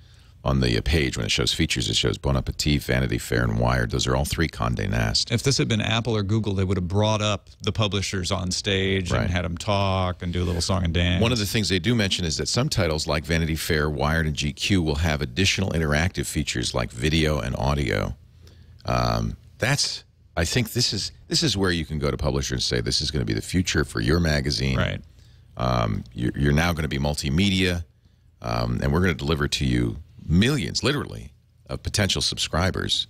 page when it shows features. It shows Bon Appetit, Vanity Fair, and Wired. Those are all three Condé Nast. If this had been Apple or Google, they would have brought up the publishers on stage and had them talk and do a little song and dance. One of the things they do mention is that some titles like Vanity Fair, Wired, and GQ will have additional interactive features like video and audio. I think this is where you can go to publishers and say this is going to be the future for your magazine. Right. You're now going to be multimedia, and we're going to deliver to you millions, literally, of potential subscribers.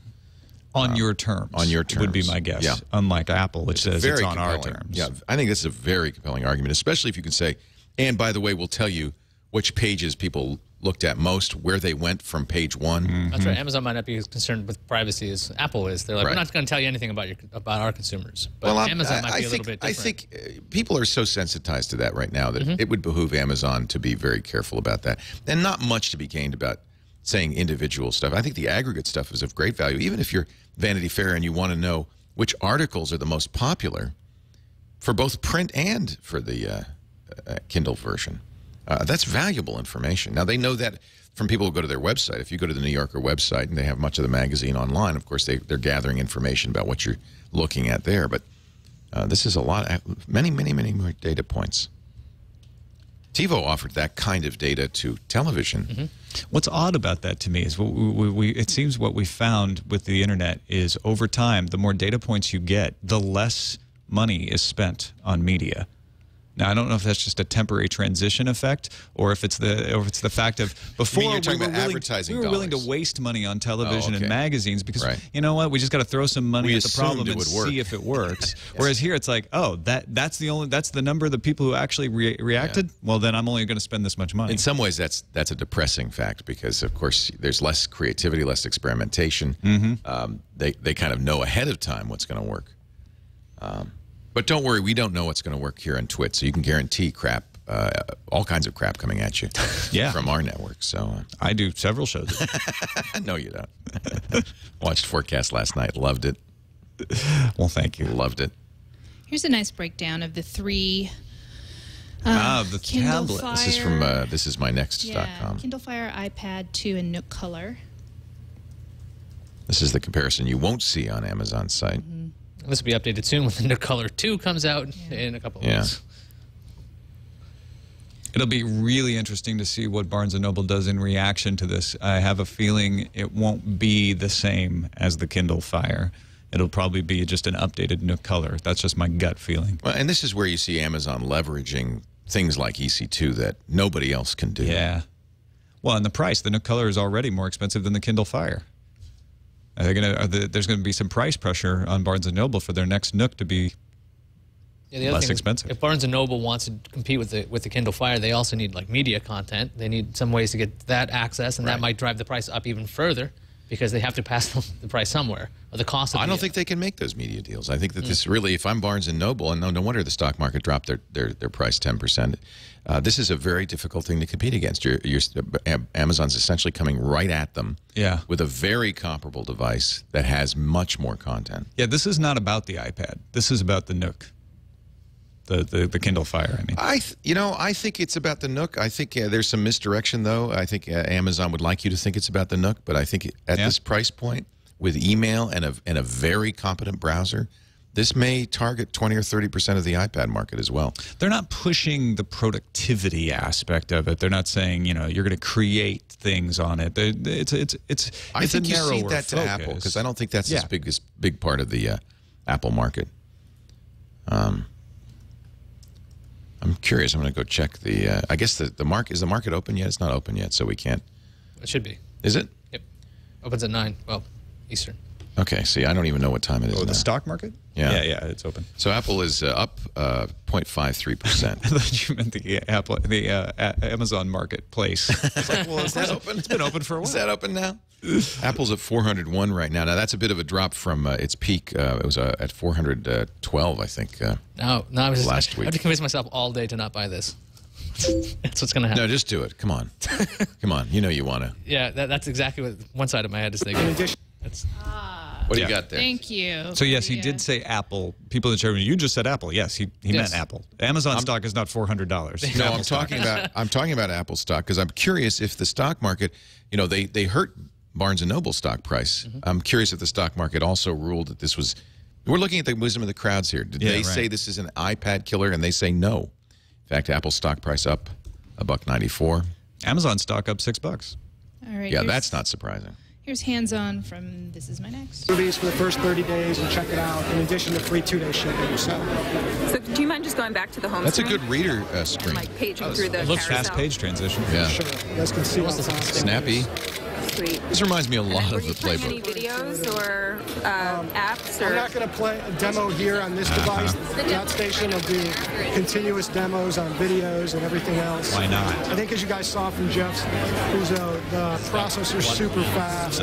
On your terms. On your terms. Would be my guess. Yeah. Unlike Apple, which says it's on our compelling. terms. Yeah, I think this is a very compelling argument, especially if you can say, and by the way, we'll tell you which pages people looked at most, where they went from page one. That's right. Amazon might not be as concerned with privacy as Apple is. They're like, we're not going to tell you anything about our consumers. But Amazon might be a little bit different. I think people are so sensitized to that right now that it would behoove Amazon to be very careful about that. And not much to be gained about saying individual stuff. I think the aggregate stuff is of great value. Even if you're Vanity Fair and you want to know which articles are the most popular for both print and for the Kindle version. That's valuable information. Now, they know that from people who go to their website. If you go to the New Yorker website and they have much of the magazine online, of course, they're gathering information about what you're looking at there. But this is a lot, many more data points. TiVo offered that kind of data to television. What's odd about that to me is it seems what we found with the internet is over time, the more data points you get, the less money is spent on media. Now, I don't know if that's just a temporary transition effect, or if it's the fact of before we were willing to waste money on television and magazines because you know what, we just got to throw some money at the problem and see if it works. Whereas here, it's like, oh, that's the number of the people who actually reacted. Yeah. Well, then I'm only going to spend this much money. In some ways, that's a depressing fact because, of course, there's less creativity, less experimentation. They kind of know ahead of time what's going to work. But don't worry, we don't know what's going to work here on TWiT, so you can guarantee crap, all kinds of crap coming at you from our network. So I do several shows. No, you don't. Watched Forecast last night. Loved it. Well, thank you. Loved it. Here's a nice breakdown of the three the Kindle tablet. Fire, This is from thisismynext.com. Kindle Fire, iPad 2, and Nook Color. This is the comparison you won't see on Amazon's site. This will be updated soon when the Nook Color 2 comes out in a couple of weeks. It'll be really interesting to see what Barnes & Noble does in reaction to this. I have a feeling it won't be the same as the Kindle Fire. It'll probably be just an updated Nook Color. That's just my gut feeling. Well, and this is where you see Amazon leveraging things like EC2 that nobody else can do. Yeah. Well, and the price, the Nook Color is already more expensive than the Kindle Fire. There's going to be some price pressure on Barnes & Noble for their next Nook to be less expensive. If Barnes & Noble wants to compete with the Kindle Fire, they also need like media content. They need some ways to get that access, and that might drive the price up even further because they have to pass the price somewhere, or the cost of I don't think they can make those media deals. I think that this really, if I'm Barnes & Noble, and no wonder the stock market dropped their price 10%, this is a very difficult thing to compete against. Amazon's essentially coming right at them with a very comparable device that has much more content. Yeah, this is not about the iPad. This is about the Nook. The Kindle Fire, I mean. I think it's about the Nook. I think there's some misdirection, though. I think Amazon would like you to think it's about the Nook, but I think at this price point, with email and a very competent browser, This may target 20 or 30% of the iPad market as well. They're not pushing the productivity aspect of it. They're not saying, you know, you're going to create things on it. I think a you narrower see that to focus. Apple, because I don't think that's as big part of the Apple market. I'm curious. I'm going to go check the. I guess the market, is the market open yet? It's not open yet, so we can't. It should be. Is it? Yep. Opens at 9. Well, Eastern. Okay. See, I don't even know what time it is. Oh, now. the stock market? Yeah, it's open. So Apple is up 0.53%. I thought you meant the Amazon marketplace. It's like, well, is that open? It's been open for a while. Is that open now? Apple's at 401 right now. Now that's a bit of a drop from its peak. It was at 412, I think. No, I was last week. I have to convince myself all day to not buy this. That's what's going to happen. No, just do it. Come on, come on. You know you want to. Yeah, that's exactly what one side of my head is thinking. In addition, what do you got there? Thank you. So yes, he did say Apple. People in the chat room, you just said Apple. Yes, he meant Apple. Amazon stock is not $400. No, I'm talking about Apple stock, because I'm curious if the stock market, you know, they hurt Barnes and Noble stock price. I'm curious if the stock market also ruled that this was. We're looking at the wisdom of the crowds here. Did they say this is an iPad killer, and they say no? In fact, Apple stock price up $1.94. Amazon stock up $6. All right. Yeah, that's not surprising. Here's hands-on from This Is My Next. Movies for the first 30 days and check it out, in addition to free 2-day shipping. So do you mind just going back to the home That's screen? a good reader screen. Like paging through the It looks carousel. fast page transition. Yeah. Sure. You guys can see what's the Snappy. Sweet. This reminds me a lot of the Playing any playbook. videos or apps? Or I'm not going to play a demo here on this device. That station will do continuous demos on videos and everything else. Why not? I think, as you guys saw from Jeff's, the processor's super fast.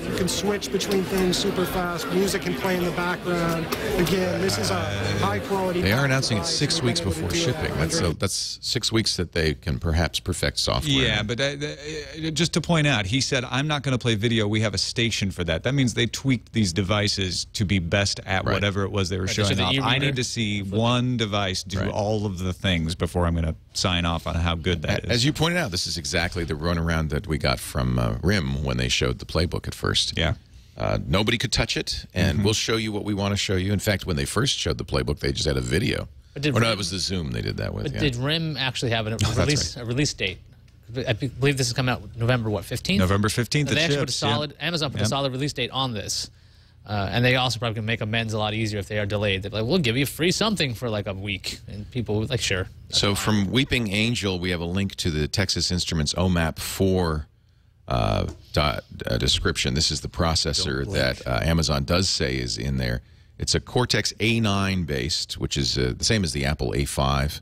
You can switch between things super fast. Music can play in the background. Again, this is a high-quality. They are announcing it 6 weeks before shipping. That's 6 weeks that they can perhaps perfect software. Yeah, but just to point out, he said, I'm not going to play video. We have a station for that. That means they tweaked these devices to be best at whatever it was they were showing off. I need to see one device do all of the things before I'm going to sign off on how good that is. As you pointed out, this is exactly the runaround that we got from RIM when they showed the playbook at first. Yeah. Nobody could touch it, and we'll show you what we want to show you. In fact, when they first showed the playbook, they just had a video. Or no, it was the Zoom they did that with. But did RIM actually have a release date? I believe this is coming out November 15th. November 15th. They actually put a solid. Amazon put a solid release date on this, and they also probably can make amends a lot easier if they are delayed. They're like, we'll give you free something for like a week, and people were like, sure. So from Weeping Angel, we have a link to the Texas Instruments OMAP 4 description. This is the processor that Amazon does say is in there. It's a Cortex A9 based, which is the same as the Apple A5.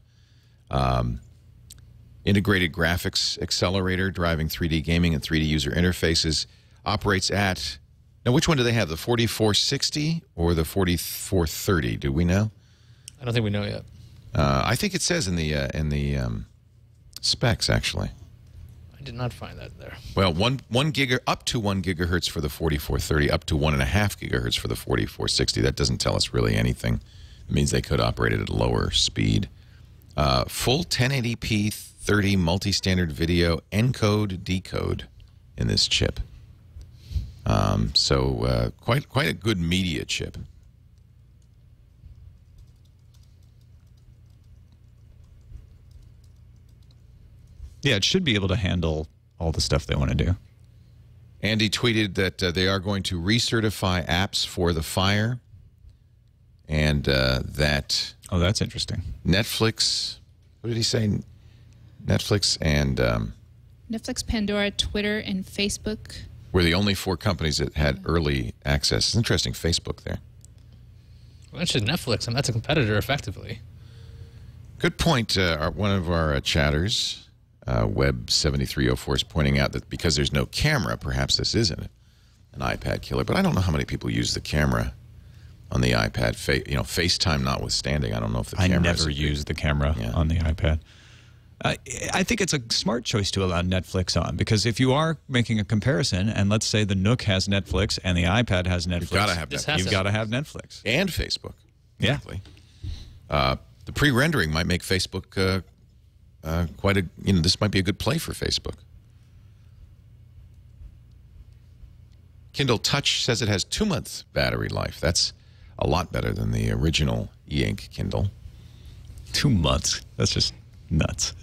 Integrated graphics accelerator, driving 3D gaming and 3D user interfaces. Operates at, now which one do they have, the 4460 or the 4430? Do we know? I don't think we know yet. I think it says in the specs, actually. I did not find that there. Well, up to 1 gigahertz for the 4430, up to 1.5 gigahertz for the 4460. That doesn't tell us really anything. It means they could operate at a lower speed. Full 1080p 30 multi-standard video encode decode in this chip. So quite a good media chip. Yeah, it should be able to handle all the stuff they want to do. Andy tweeted that they are going to recertify apps for the Fire, and that... Oh, that's interesting. Netflix... What did he say? Netflix and... Netflix, Pandora, Twitter, and Facebook were the only 4 companies that had early access. It's interesting, Facebook there. Well, that's just Netflix, and that's a competitor, effectively. Good point. One of our chatters, Web7304, is pointing out that because there's no camera, perhaps this isn't an iPad killer. But I don't know how many people use the camera on the iPad. FaceTime notwithstanding, I don't know if the camera... I never use the camera on the iPad. I think it's a smart choice to allow Netflix on, because if you are making a comparison, and let's say the Nook has Netflix and the iPad has Netflix, you've got to have Netflix. And Facebook. Yeah. Exactly. The pre-rendering might make Facebook quite a, this might be a good play for Facebook. Kindle Touch says it has 2 months battery life. That's a lot better than the original e-ink Kindle. 2 months. That's just nuts.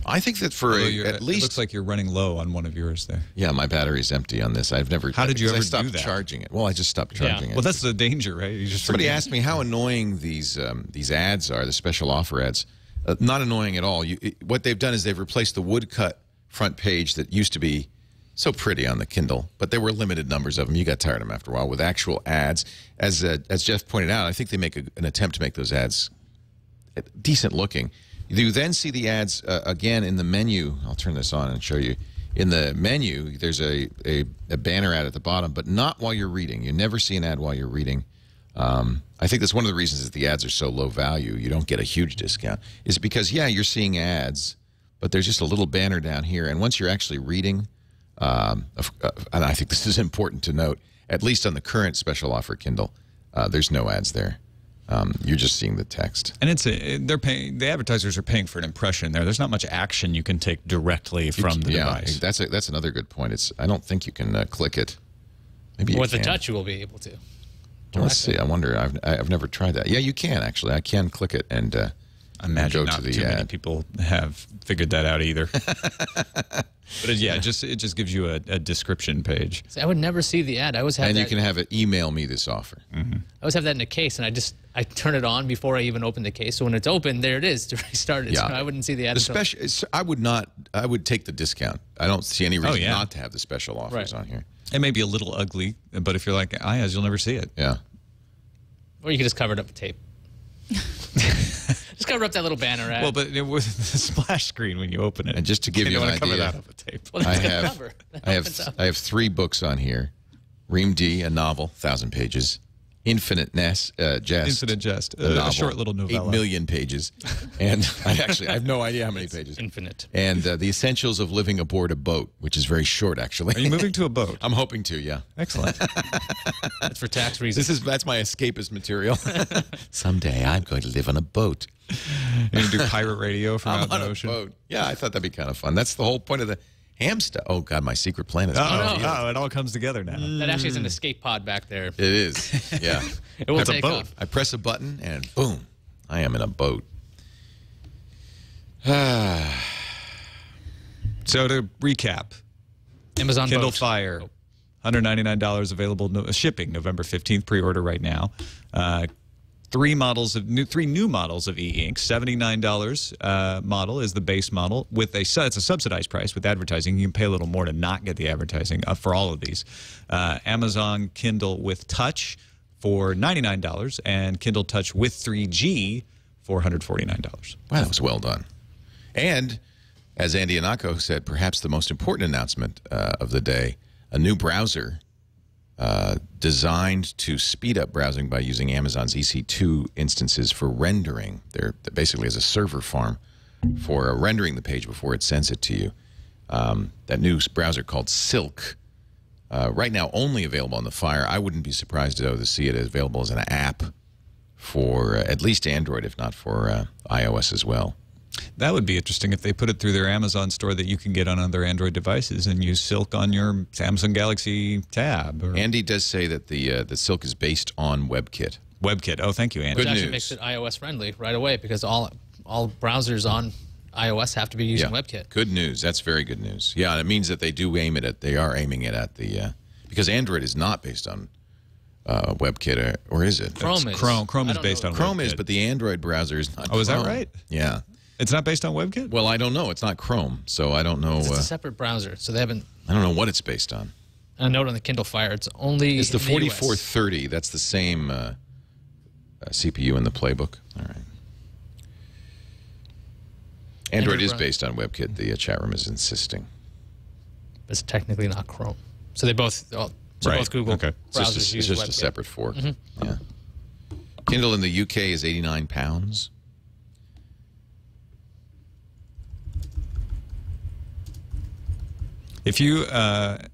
I think that for at least... It looks like you're running low on one of yours there. Yeah, my battery's empty on this. I've never... How did you ever I stopped do that? charging it. Well, I just stopped charging it. Well, that's the danger, right? You just Somebody asked me how annoying these ads are, the special offer ads. Not annoying at all. What they've done is they've replaced the woodcut front page that used to be so pretty on the Kindle, but there were limited numbers of them. You got tired of them after a while with actual ads. As Jeff pointed out, I think they make an attempt to make those ads decent looking. You then see the ads again in the menu. I'll turn this on and show you. In the menu, there's a banner ad at the bottom, but not while you're reading. You never see an ad while you're reading. I think that's one of the reasons that the ads are so low value. You don't get a huge discount. Is because, yeah, you're seeing ads, but there's just a little banner down here. And once you're actually reading, and I think this is important to note, at least on the current special offer Kindle, there's no ads there. You're just seeing the text. And they're paying. The advertisers are paying for an impression there. There's not much action you can take directly from the device. That's another good point. I don't think you can click it. Maybe you With can. the touch, you will be able to. Well, let's see. I wonder. I've never tried that. Yeah, you can actually. I can click it and I imagine go not to the too many ad. people have figured that out either. But it just gives you a description page. See, I would never see the ad. I always have. And that, you can have it email me this offer. Mm-hmm. I always have that in a case, and I turn it on before I even open the case. So when it's open, there it is to restart it. Yeah. So I wouldn't see the ad. Especially, I would not. I would take the discount. I don't see any reason not to have the special offers on here. It may be a little ugly, but if you're like Iyaz, you'll never see it. Yeah. Or you can just cover it up with tape. Just cover up that little banner ad. Well, but with the splash screen when you open it. And just to give you an idea, cover that up with tape. Well, I have 3 books on here. Ream D, a novel, 1,000 pages. Infinite Jest. Infinite Jest, a novel, a short little novella. 8 million pages. And I have no idea how many pages. Infinite. And The Essentials of Living Aboard a Boat, which is very short, actually. Are you moving to a boat? I'm hoping to, yeah. Excellent. That's for tax reasons. That's my escapist material. Someday I'm going to live on a boat. You're going to do pirate radio from out in the ocean? Boat. Yeah, I thought that'd be kind of fun. That's the whole point of the ham stuff. Oh, God, my secret plan is... Oh, it all comes together now. That actually is an escape pod back there. It is, yeah. It will take off. I press a button and boom, I am in a boat. So to recap, Amazon Kindle boat. Fire, $199 available, shipping November 15th, pre-order right now. 3 new models of e-ink. $79 model is the base model. It's a subsidized price with advertising. You can pay a little more to not get the advertising for all of these. Amazon Kindle with Touch for $99 and Kindle Touch with 3G for $149. Wow, that was well done. And as Andy Nako said, perhaps the most important announcement of the day, a new browser designed to speed up browsing by using Amazon's EC2 instances for rendering. They're basically as a server farm for rendering the page before it sends it to you. That new browser called Silk, right now only available on the Fire. I wouldn't be surprised, though, to see it available as an app for at least Android, if not for iOS as well. That would be interesting if they put it through their Amazon store that you can get on other Android devices and use Silk on your Samsung Galaxy Tab. Andy does say that the Silk is based on WebKit. WebKit. Oh, thank you, Andy. Which actually makes it iOS friendly right away because all browsers on iOS have to be using WebKit. Good news. That's very good news. Yeah, and it means that they do aim it at. They are aiming it at the because Android is not based on WebKit, or is it? Chrome is. Chrome is based on Chrome WebKit. is, but the Android browser is not. Oh, is that Chrome. right? Yeah. It's not based on WebKit? Well, I don't know. It's not Chrome, so I don't know. It's a separate browser, so they haven't. I don't know what it's based on. A note on the Kindle Fire: it's only. It's the in 4430. That's the same CPU in the playbook. All right. Android is based on WebKit. The chat room is insisting. It's technically not Chrome, so they both. Both Google browsers it's just a separate fork. Yeah. Kindle in the UK is £89. If you have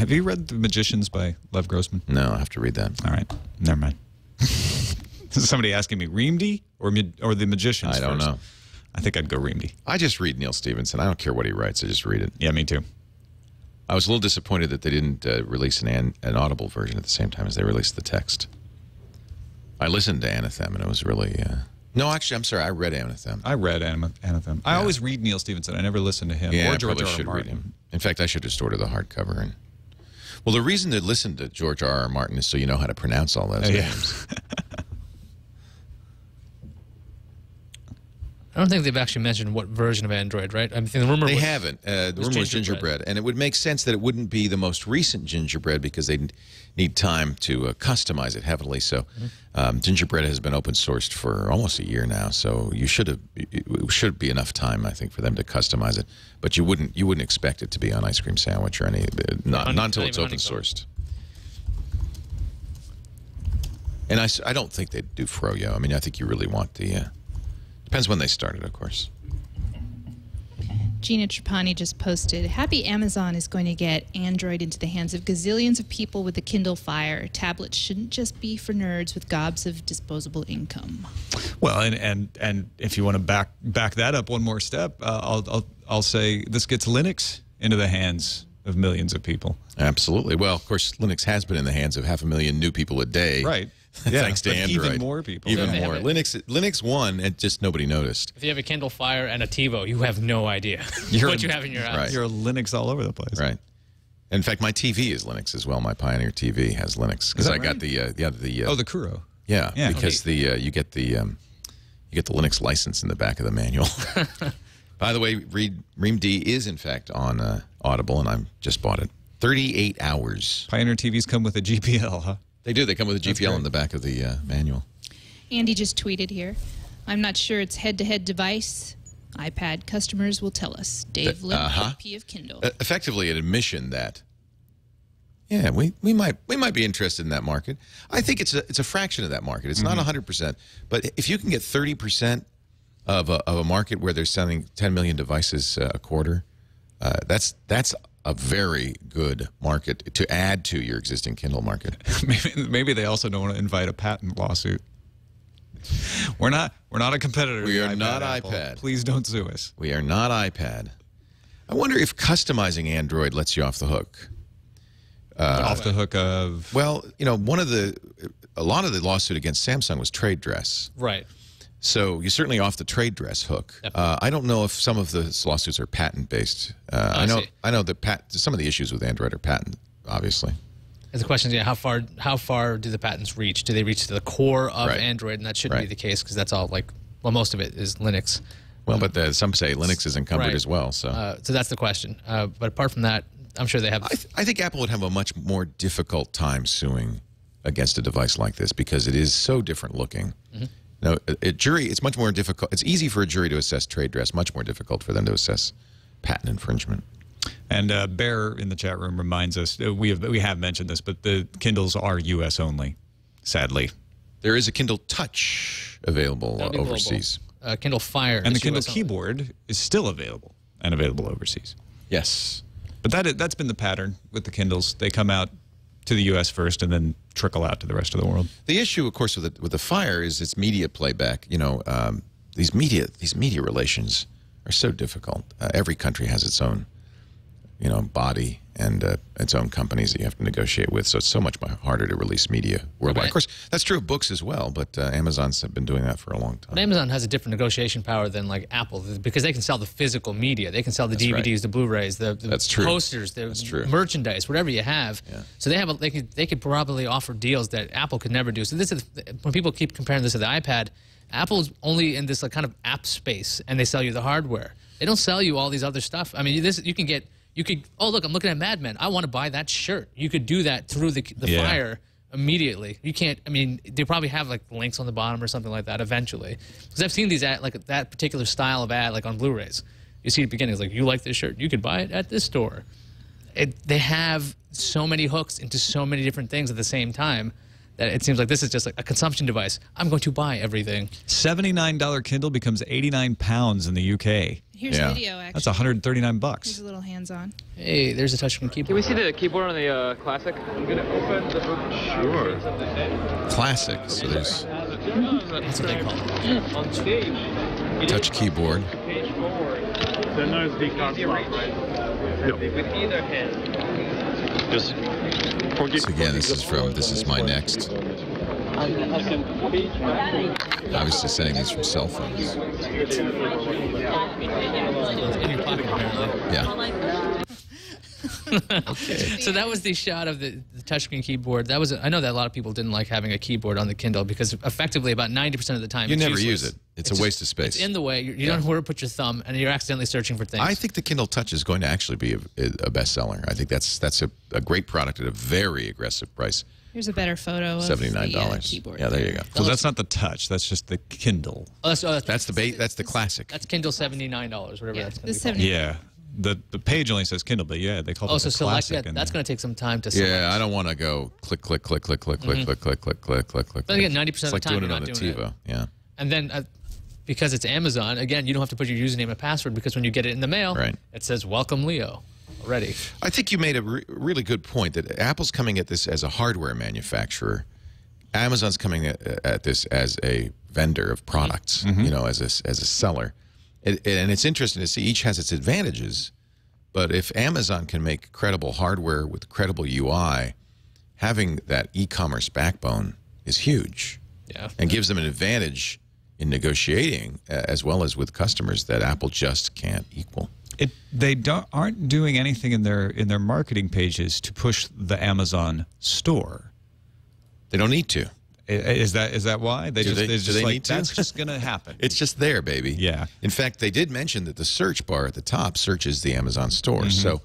you read The Magicians by Lev Grossman? No, I have to read that. All right, never mind. Somebody asking me Reamdy or The Magicians? I don't know. I think I'd go Reamdy. I just read Neil Stephenson. I don't care what he writes. I just read it. Yeah, me too. I was a little disappointed that they didn't release an Audible version at the same time as they released the text. I listened to Anathem, and it was really... No, actually, I'm sorry. I read Anathem. I read Anathem. I always read Neil Stephenson. I never listen to him Yeah, or I George probably R. R. should Martin. read him. In fact, I should just order the hardcover. And well, the reason to listen to George R. R. Martin is so you know how to pronounce all those names. I don't think they've actually mentioned what version of Android, right? I mean, the rumor They was, haven't. The rumor was gingerbread. And it would make sense that it wouldn't be the most recent gingerbread because they need time to customize it heavily. So gingerbread has been open sourced for almost a year now. So it should be enough time, I think, for them to customize it. But you wouldn't expect it to be on Ice Cream Sandwich or any, not until it's open sourced. And I don't think they'd do Froyo. I mean, I think you really want the... Depends when they started, of course. Gina Trapani just posted, happy Amazon is going to get Android into the hands of gazillions of people with the Kindle Fire. Tablets shouldn't just be for nerds with gobs of disposable income. Well, and if you want to back that up one more step, I'll say this gets Linux into the hands of millions of people. Absolutely. Well, of course, Linux has been in the hands of 500,000 new people a day. Right. Thanks to Android. Even more people. Even more. Linux won, and just nobody noticed. If you have a Kindle Fire and a TiVo, you have no idea what you have in your house. Right. You're Linux all over the place. Right. In fact, my TV is Linux as well. My Pioneer TV has Linux because I got the the Kuro. Yeah, because you get the Linux license in the back of the manual. By the way, Ream D is in fact on Audible, and I just bought it. 38 hours. Pioneer TVs come with a GPL, huh? They do. They come with a GPL in the back of the manual. Andy just tweeted here, I'm not sure it's head-to-head device. iPad customers will tell us. Dave Lim, VP of Kindle. Effectively an admission that, yeah, we might be interested in that market. I think it's a fraction of that market. It's not 100%. But if you can get 30% of a market where they're selling 10 million devices a quarter, that's a very good market to add to your existing Kindle market. Maybe they also don't want to invite a patent lawsuit. We're not a competitor. We are not Apple. iPad. Please don't sue us. We are not iPad. I wonder if customizing Android lets you off the hook. Off the hook of... Well, you know, a lot of the lawsuit against Samsung was trade dress. Right. So you're certainly off the trade dress hook. I don't know if some of the lawsuits are patent based. I know that some of the issues with Android are patent, obviously. And the question is, how far do the patents reach? Do they reach to the core of Android? And that shouldn't be the case because that's all most of it is Linux. Well, but some say Linux is encumbered as well. So that's the question. But apart from that, I'm sure they have. I think Apple would have a much more difficult time suing against a device like this because it is so different looking. No, it's much more difficult. It's easy for a jury to assess trade dress, much more difficult for them to assess patent infringement. And Bear in the chat room reminds us, we have mentioned this, but the Kindles are U.S. only, sadly. There is a Kindle Touch available overseas. Kindle Fire. And the Kindle Keyboard is still available and available overseas. Yes. But that's been the pattern with the Kindles. They come out to the U.S. first and then trickle out to the rest of the world. The issue, of course, with the Fire is its media playback. You know, these media relations are so difficult. Every country has its own, body and its own companies that you have to negotiate with. So it's so much harder to release media worldwide. Of course, that's true of books as well, but Amazon's been doing that for a long time. But Amazon has a different negotiation power than like Apple because they can sell the physical media. They can sell the DVDs, the Blu-rays, the posters, the merchandise, whatever you have. Yeah. So they could probably offer deals that Apple could never do. So this is when people keep comparing this to the iPad. Apple's only in this kind of app space, and they sell you the hardware. They don't sell you all these other stuff. I mean, you could, oh, look, I'm looking at Mad Men. I want to buy that shirt. You could do that through the Fire immediately. You can't, I mean, they probably have like links on the bottom or something like that eventually. Because I've seen these that particular style of ad on Blu-rays. You see at the beginning, it's like, you like this shirt? You could buy it at this store. They have so many hooks into so many different things at the same time that it seems like this is just like a consumption device. I'm going to buy everything. $79 Kindle becomes 89 pounds in the UK. Here's a video, actually. That's $139. Here's a little hands-on. Hey, there's a touchscreen keyboard. Can we see the keyboard on the Classic? I'm going to open the book. Sure. Classic. So there's... That's what they call it. On stage. Touch keyboard. Page forward. The nose decon slot, right? With either hand. So again, this is from This Is My Next. Obviously sending these from cell phones. In your pocket, apparently. Yeah. Okay. So that was the shot of the touchscreen keyboard. That was I know that a lot of people didn't like having a keyboard on the Kindle because effectively about 90% of the time You it's never useless. use it. It's a waste of space. It's in the way. You don't know where to put your thumb, and you're accidentally searching for things. I think the Kindle Touch is going to actually be a bestseller. I think that's a great product at a very aggressive price. Here's a better photo of $79. the keyboard. Yeah, there you go. So that's not the Touch. That's just the Kindle. Oh, that's the classic. That's Kindle $79, whatever that's going to be called. Yeah. The page only says Kindle, but yeah, they call it the classic. That's going to take some time to select. Yeah, I don't want to go click, click, click, click, click, click, click, click, click, click, click, click. But again, 90% of the it's like time doing you're it on not the doing TiVo. Yeah. And then because it's Amazon, again, you don't have to put your username and password because when you get it in the mail, it says "Welcome, Leo." Already. I think you made a really good point that Apple's coming at this as a hardware manufacturer. Amazon's coming at this as a vendor of products, you know, as a seller. And it's interesting to see each has its advantages. But if Amazon can make credible hardware with credible UI, having that e-commerce backbone is huge. Yeah. And gives them an advantage in negotiating as well as with customers that Apple just can't equal. They aren't doing anything in their marketing pages to push the Amazon store. They don't need to. Is that why? Do they need to? That's just going to happen. It's just there, baby. Yeah. In fact, they did mention that the search bar at the top searches the Amazon store. So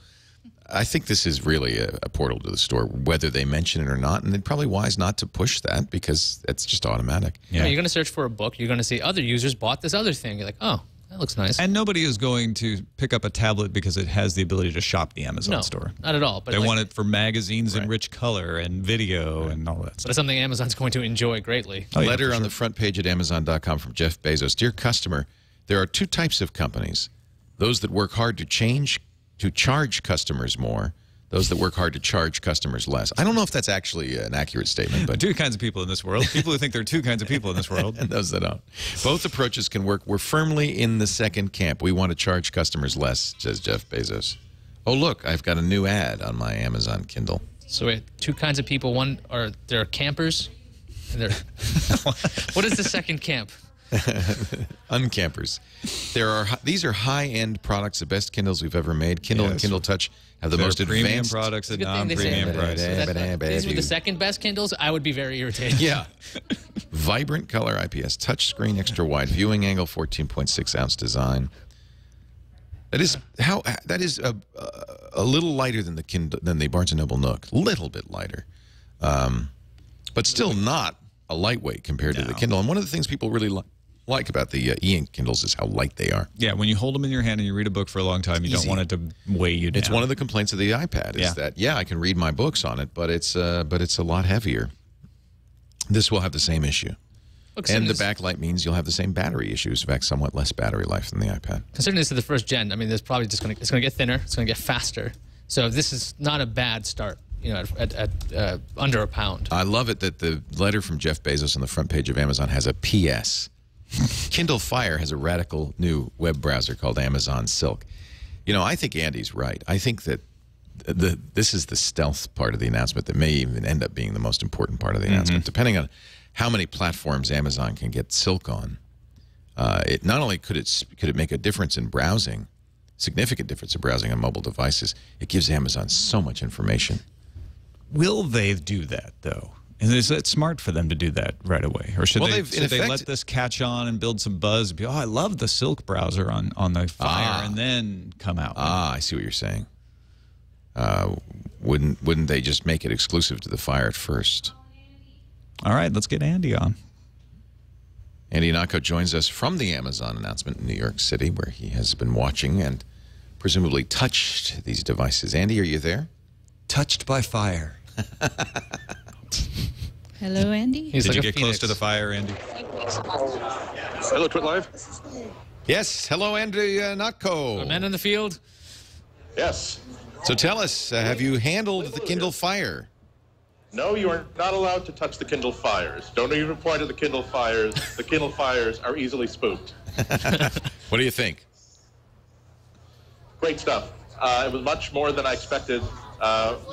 I think this is really a portal to the store, whether they mention it or not. And it's probably wise not to push that because it's just automatic. Yeah. You're going to search for a book. You're going to see other users bought this other thing. You're like, oh, that looks nice. And nobody is going to pick up a tablet because it has the ability to shop the Amazon store. Not at all. But they want it for magazines and rich color and video and all that But stuff. it's something Amazon's going to enjoy greatly. A letter on the front page at Amazon.com from Jeff Bezos. Dear customer, there are two types of companies. Those that work hard to charge customers more. Those that work hard to charge customers less. I don't know if that's actually an accurate statement, but two kinds of people in this world. People who think there are two kinds of people in this world. And those that don't. Both approaches can work. We're firmly in the second camp. We want to charge customers less, says Jeff Bezos. Oh, look, I've got a new ad on my Amazon Kindle. So we have two kinds of people. One are there are campers. And what is the second camp? Uncampers. These are high-end products, the best Kindles we've ever made. Kindle and Kindle Touch have the most premium advanced products and non-premium products. These were the second best Kindles. I would be very irritated. Yeah. Vibrant color IPS touchscreen, extra wide viewing angle, 14.6 ounce design. That is a little lighter than the Barnes & Noble Nook. Little bit lighter, but still not a lightweight compared to the Kindle. And one of the things people really like about the e-ink Kindles is how light they are. Yeah, when you hold them in your hand and you read a book for a long time, you don't want it to weigh you down. It's one of the complaints of the iPad is that, I can read my books on it, but it's a lot heavier. This will have the same issue. And the backlight means you'll have the same battery issues. In fact, somewhat less battery life than the iPad. Considering this is the first gen, I mean, there's probably it's going to get thinner. It's going to get faster. So this is not a bad start. You know, at under a pound. I love it that the letter from Jeff Bezos on the front page of Amazon has a PS. Kindle Fire has a radical new web browser called Amazon Silk. You know, I think Andy's right. I think that this is the stealth part of the announcement that may even end up being the most important part of the announcement. Depending on how many platforms Amazon can get Silk on, it not only could it make a difference in browsing, significant difference in browsing on mobile devices, it gives Amazon so much information. Will they do that, though? And is it smart for them to do that right away? Or should they let this catch on and build some buzz? Be, I love the Silk browser on the Fire, and then come out. I see what you're saying. Wouldn't they just make it exclusive to the Fire at first? All right, let's get Andy on. Andy Nako joins us from the Amazon announcement in New York City, where he has been watching and presumably touched these devices. Andy, are you there? Touched by fire. Hello, Andy. Did you get close to the Fire, Andy? Hello, TWiT Live. Yes. Hello, Andy Nako. A man in the field? Yes. So tell us, have you handled the Kindle Fire? No, you are not allowed to touch the Kindle Fires. Don't even point at the Kindle Fires. The Kindle Fires are easily spooked. What do you think? Great stuff. It was much more than I expected.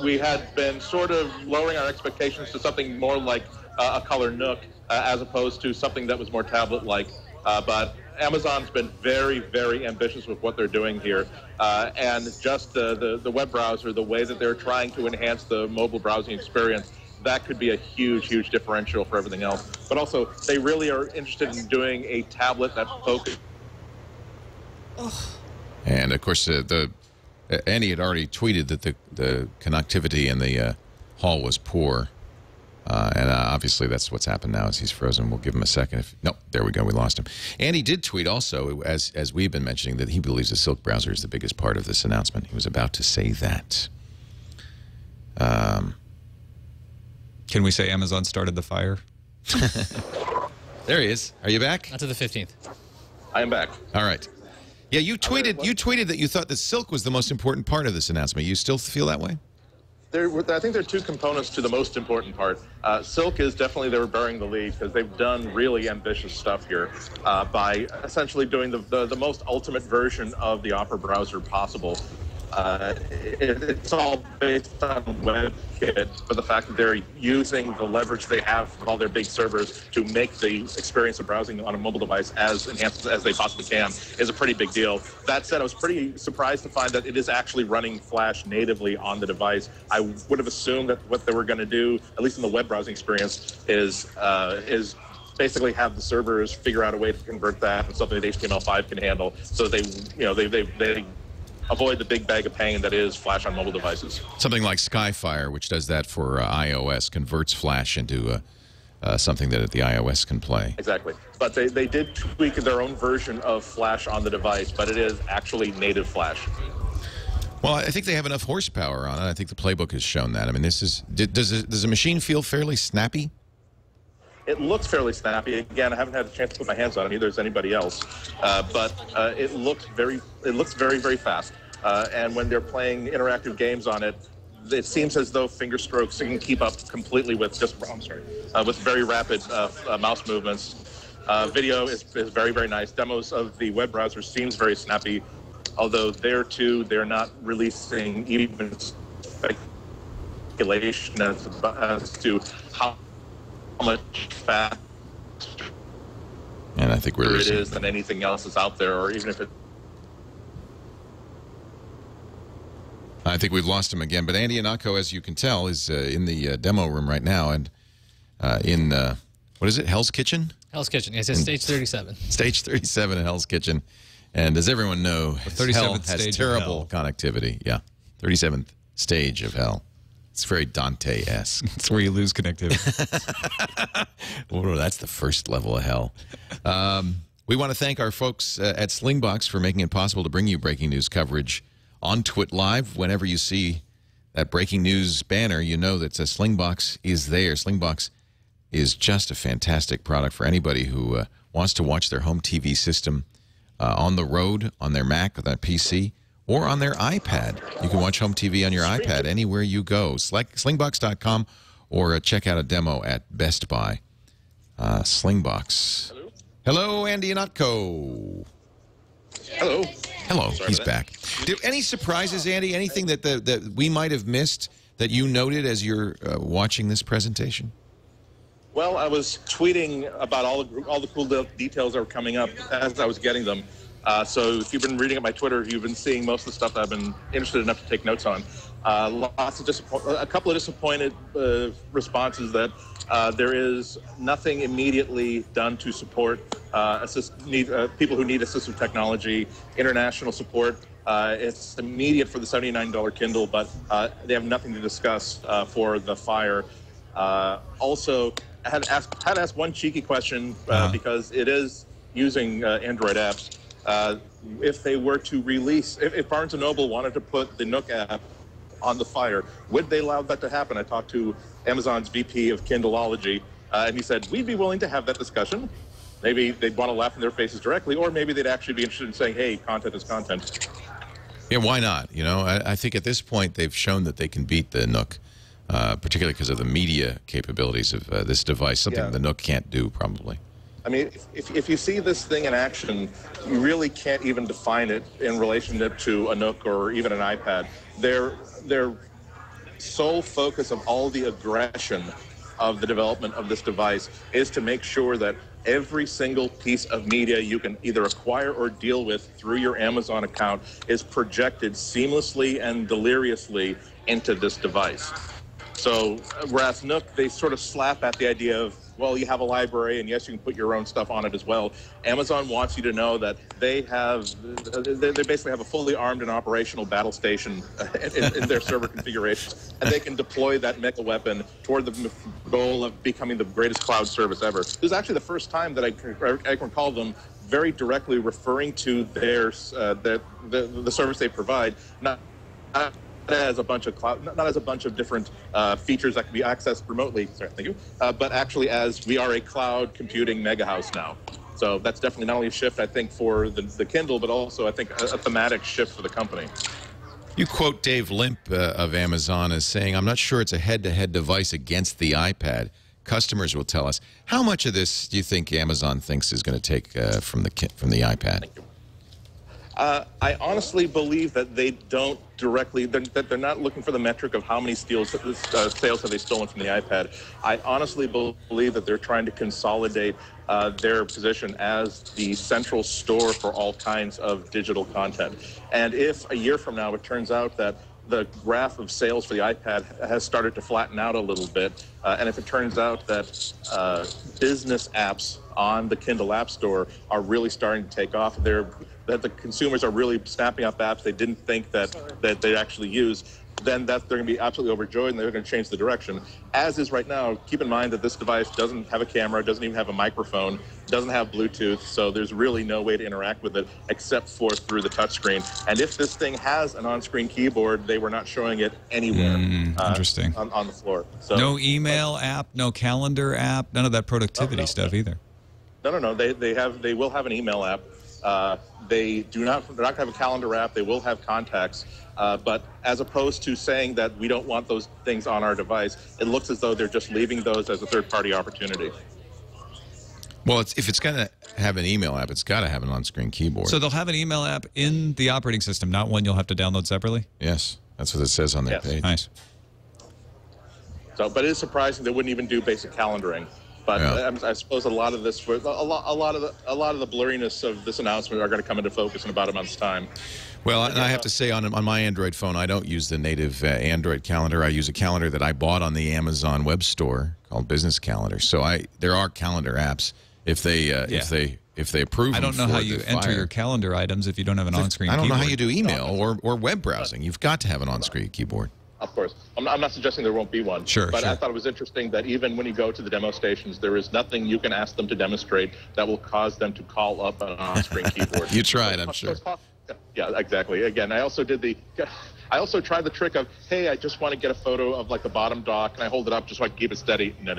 We had been sort of lowering our expectations to something more like a color Nook, as opposed to something that was more tablet-like. But Amazon's been very, very ambitious with what they're doing here. And just the web browser, the way that they're trying to enhance the mobile browsing experience, that could be a huge, huge differential for everything else. But also, they really are interested in doing a tablet that focuses. And, of course, Andy had already tweeted that the connectivity in the hall was poor. And obviously that's what's happened now, is he's frozen. We'll give him a second. No, there we go. We lost him. Andy did tweet also, as we've been mentioning, that he believes the Silk browser is the biggest part of this announcement. He was about to say that. Can we say Amazon started the fire? There he is. Are you back? Not to the 15th. I am back. All right. Yeah, you tweeted that you thought that Silk was the most important part of this announcement. You still feel that way? I think there are two components to the most important part. Silk is definitely, they were bearing the lead because they've done really ambitious stuff here by essentially doing the most ultimate version of the Opera browser possible. It's all based on WebKit, but the fact that they're using the leverage they have with all their big servers to make the experience of browsing on a mobile device as enhanced as they possibly can is a pretty big deal. That said, I was pretty surprised to find that it is actually running Flash natively on the device. I would have assumed that what they were going to do, at least in the web browsing experience, is basically have the servers figure out a way to convert that into something that HTML5 can handle, so they avoid the big bag of pain that is Flash on mobile devices. Something like Skyfire, which does that for iOS, converts Flash into something that the iOS can play. Exactly. But they did tweak their own version of Flash on the device, but it is actually native Flash. Well, I think they have enough horsepower on it. I think the playbook has shown that. I mean, does the machine feel fairly snappy? It looks fairly snappy. Again, I haven't had a chance to put my hands on it, neither has anybody else. But it looks very, very fast. And when they're playing interactive games on it, it seems as though finger strokes can keep up completely with with very rapid mouse movements. Video is very, very nice. Demos of the web browser seems very snappy, although there too they're not releasing even speculation as to how much faster and I think we're it is than anything else that's out there, or even if it. I think we've lost him again. But Andy Ihnatko, as you can tell, is in the demo room right now, and in what is it, Hell's Kitchen? Hell's Kitchen. It says stage 37. Stage 37 in Hell's Kitchen, and as everyone knows, Hell has terrible connectivity. Yeah, 37th stage of Hell. It's very Dante-esque. It's where you lose connectivity. Oh, that's the first level of hell. We want to thank our folks at Slingbox for making it possible to bring you breaking news coverage on TWiT Live. Whenever you see that breaking news banner, you know that Slingbox is there. Slingbox is just a fantastic product for anybody who wants to watch their home TV system on the road, on their Mac, or their PC, or on their iPad. You can watch home TV on your iPad anywhere you go. Slingbox.com, or check out a demo at Best Buy. Slingbox. Hello, Andy Ihnatko. Hello. Hello. Sorry He's about that. back. Any surprises, Andy? Anything that we might have missed that you noted as you're watching this presentation? Well, I was tweeting about all the cool details that were coming up as I was getting them. So if you've been reading at my Twitter, you've been seeing most of the stuff that I've been interested enough to take notes on. A couple of disappointed responses that there is nothing immediately done to support people who need assistive technology, international support. It's immediate for the $79 Kindle, but they have nothing to discuss for the Fire. Also, I had asked one cheeky question because it is using Android apps. If they were to release, if Barnes & Noble wanted to put the Nook app on the Fire, would they allow that to happen? I talked to Amazon's VP of Kindleology, and he said, we'd be willing to have that discussion. Maybe they'd want to laugh in their faces directly, or maybe they'd actually be interested in saying, hey, content is content. Yeah, why not? You know, I think at this point they've shown that they can beat the Nook, particularly because of the media capabilities of this device, something the Nook can't do probably. I mean, if you see this thing in action, you really can't even define it in relationship to a Nook or even an iPad. They're sole focus of all the aggression of the development of this device is to make sure that every single piece of media you can either acquire or deal with through your Amazon account is projected seamlessly and deliriously into this device. So whereas Nook, they sort of slap at the idea of, well, you have a library, and yes, you can put your own stuff on it as well. Amazon wants you to know that they basically have a fully armed and operational battle station in their server configuration, and they can deploy that mega weapon toward the goal of becoming the greatest cloud service ever. This is actually the first time that I can recall them very directly referring to their the service they provide, not as a bunch of not as a bunch of different features that can be accessed remotely. Sorry, thank you. But actually, as we are a cloud computing mega house now. So that's definitely not only a shift, I think, for the Kindle, but also I think a thematic shift for the company. You quote Dave Limp of Amazon as saying, "I'm not sure it's a head-to-head device against the iPad. Customers will tell us." How much of this do you think Amazon thinks is going to take from the iPad? Thank you. I honestly believe that they don't directly, that they're not looking for the metric of how many sales have they stolen from the iPad. I honestly believe that they're trying to consolidate their position as the central store for all kinds of digital content. And if a year from now it turns out that the graph of sales for the iPad has started to flatten out a little bit, and if it turns out that business apps on the Kindle App Store are really starting to take off, that the consumers are really snapping up apps they didn't think that they'd actually use, then they're going to be absolutely overjoyed, and they're going to change the direction. As is right now, keep in mind that this device doesn't have a camera, doesn't even have a microphone, doesn't have Bluetooth, so there's really no way to interact with it except for through the touchscreen. And if this thing has an on-screen keyboard, they were not showing it anywhere interesting. On the floor. So, no email app, no calendar app, none of that productivity stuff either. No. They will have an email app. They're not going to have a calendar app. They will have contacts. But as opposed to saying that we don't want those things on our device, it looks as though they're just leaving those as a third-party opportunity. Well, if it's going to have an email app, it's got to have an on-screen keyboard. So they'll have an email app in the operating system, not one you'll have to download separately? Yes, that's what it says on their page. Nice. So, but it is surprising they wouldn't even do basic calendaring. But I suppose a lot of this, a lot of the blurriness of this announcement are going to come into focus in about a month's time. Well, and I have to say, on my Android phone, I don't use the native Android calendar. I use a calendar that I bought on the Amazon web store called Business Calendar. So there are calendar apps if they approve. I don't know how you enter your calendar items if you don't have an on-screen keyboard. I don't know how you do email or web browsing. You've got to have an on-screen keyboard. Of course. I'm not suggesting there won't be one. Sure, But sure. I thought it was interesting that even when you go to the demo stations, there is nothing you can ask them to demonstrate that will cause them to call up an on-screen keyboard. You tried, I'm sure. Yeah, exactly. Again, I also tried the trick of, hey, I just want to get a photo of like the bottom dock. Can I hold it up just so I can keep it steady? No.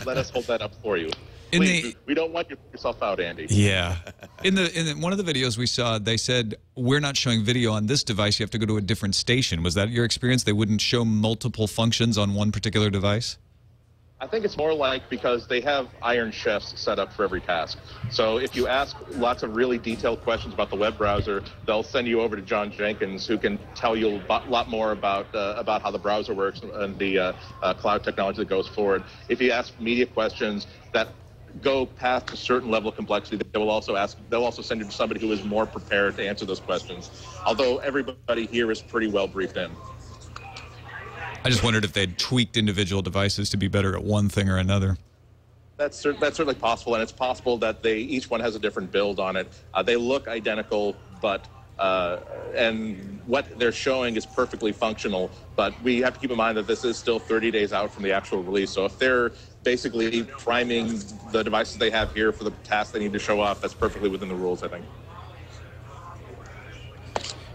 Let us hold that up for you. Please, we don't want you to put yourself out, Andy. Yeah. In one of the videos we saw, they said, we're not showing video on this device. You have to go to a different station. Was that your experience? They wouldn't show multiple functions on one particular device? I think it's more like because they have iron chefs set up for every task. So if you ask lots of really detailed questions about the web browser, they'll send you over to John Jenkins, who can tell you a lot more about how the browser works and the cloud technology that goes forward. If you ask media questions that go past a certain level of complexity, they'll also send you to somebody who is more prepared to answer those questions. Although everybody here is pretty well briefed in. I just wondered if they'd tweaked individual devices to be better at one thing or another. That's certainly possible, and it's possible that each one has a different build on it. They look identical, but and what they're showing is perfectly functional. But we have to keep in mind that this is still 30 days out from the actual release. So if they're basically priming the devices they have here for the tasks they need to show off, that's perfectly within the rules, I think.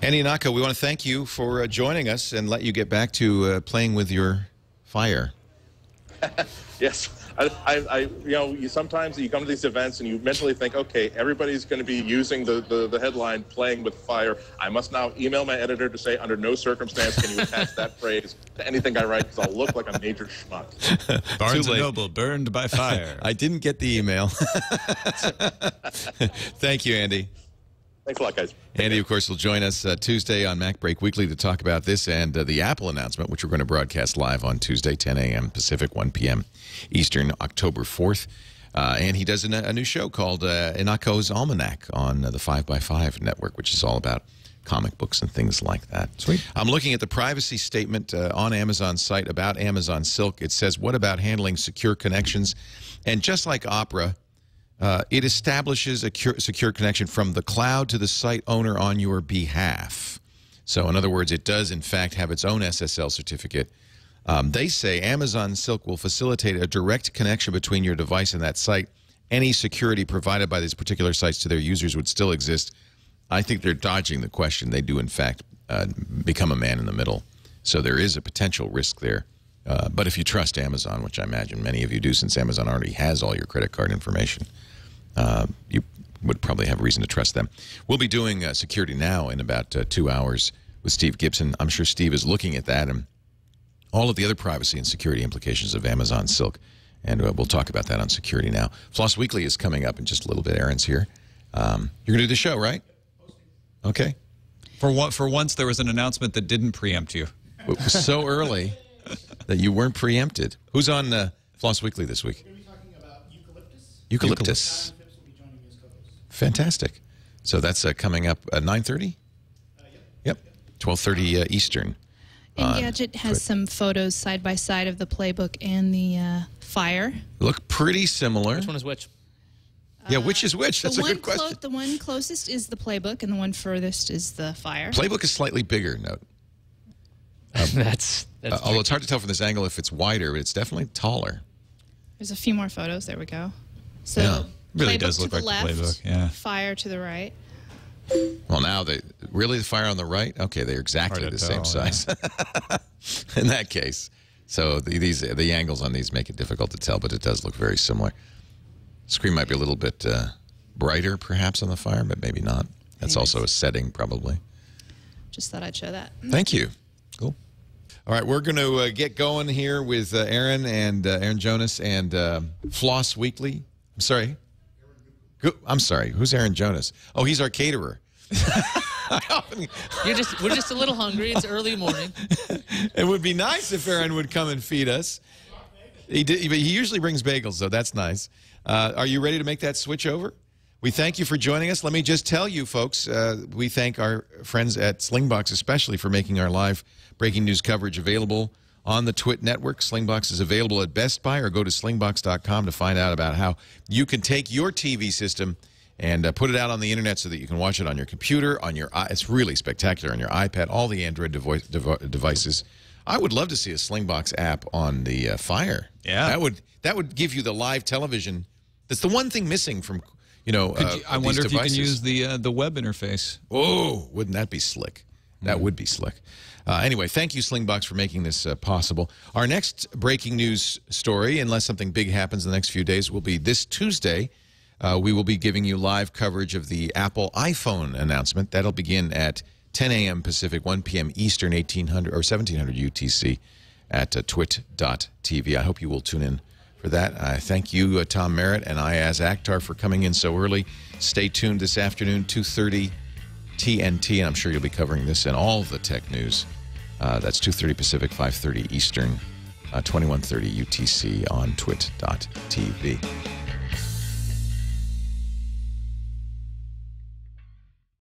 Andy Nako, we want to thank you for joining us and let you get back to playing with your Fire. Yes. Sometimes you come to these events and you mentally think, okay, everybody's going to be using the headline "playing with fire." I must now email my editor to say, under no circumstance can you attach that phrase to anything I write, because I'll look like a major schmuck. Barnes & Noble burned by fire. I didn't get the email. Thank you, Andy. Thanks a lot, guys. Andy, of course, will join us Tuesday on Mac Break Weekly to talk about this and the Apple announcement, which we're going to broadcast live on Tuesday, 10 a.m. Pacific, 1 p.m. Eastern, October 4th. And he does a new show called Ihnatko's Almanac on the 5x5 network, which is all about comic books and things like that. Sweet. I'm looking at the privacy statement on Amazon's site about Amazon Silk. It says, what about handling secure connections? And just like Opera, it establishes a secure connection from the cloud to the site owner on your behalf. So in other words, it does, in fact, have its own SSL certificate. They say Amazon Silk will facilitate a direct connection between your device and that site. Any security provided by these particular sites to their users would still exist. I think they're dodging the question. They do, in fact, become a man in the middle. So there is a potential risk there. But if you trust Amazon, which I imagine many of you do since Amazon already has all your credit card information, you would probably have reason to trust them. We'll be doing Security Now in about 2 hours with Steve Gibson. I'm sure Steve is looking at that and all of the other privacy and security implications of Amazon Silk. And we'll talk about that on Security Now. Floss Weekly is coming up in just a little bit. Aaron's here. You're going to do the show, right? Okay. For once, there was an announcement that didn't preempt you. It was so early that you weren't preempted. Who's on Floss Weekly this week? We're going to be talking about eucalyptus. Eucalyptus. Will be joining as co-host. Fantastic. So that's coming up at 9:30? Yep. 12:30 Eastern. Engadget has some photos side by side of the playbook and the Fire. Look pretty similar. Which one is which? Yeah, which is which? That's a good question. The one closest is the playbook, and the one furthest is the Fire. Playbook is slightly bigger, note. That's although it's hard to tell from this angle if it's wider, but it's definitely taller. There's a few more photos. There we go. So Yeah. Really Playbook does look to the like the left, Playbook, yeah. Fire to the right. Well, now really the Fire on the right? Okay, they're exactly Hard the to same tell, size. In that case. So the angles on these make it difficult to tell, but it does look very similar. Screen might be a little bit brighter, perhaps, on the Fire, but maybe not. That's also a setting, probably. Just thought I'd show that. Thank you. Cool. All right, we're going to get going here with Aaron and Aaron Jonas and Floss Weekly. I'm sorry. I'm sorry. Who's Aaron Jonas? Oh, he's our caterer. We're just a little hungry. It's early morning. It would be nice if Aaron would come and feed us. He usually brings bagels, so that's nice. Are you ready to make that switch over? We thank you for joining us. Let me just tell you, folks, we thank our friends at Slingbox especially for making our live breaking news coverage available on the TWiT network. Slingbox is available at Best Buy, or go to slingbox.com to find out about how you can take your TV system and put it out on the internet so that you can watch it on your computer, on your it's really spectacular, on your iPad, all the Android devices. I would love to see a Slingbox app on the Fire. Yeah. That would give you the live television. That's the one thing missing from, I wonder if you can use the web interface. Oh, wouldn't that be slick? That would be slick. Anyway, thank you, Slingbox, for making this possible. Our next breaking news story, unless something big happens in the next few days, will be this Tuesday. We will be giving you live coverage of the Apple iPhone announcement. That'll begin at 10 a.m. Pacific, 1 p.m. Eastern, 1800 or 1700 UTC at twit.tv. I hope you will tune in for that. I thank you, Tom Merritt and Iyaz Akhtar, for coming in so early. Stay tuned this afternoon, 2:30 TNT, and I'm sure you'll be covering this and all the tech news. That's 2:30 Pacific, 5:30 Eastern, 21:30 UTC on twit.tv.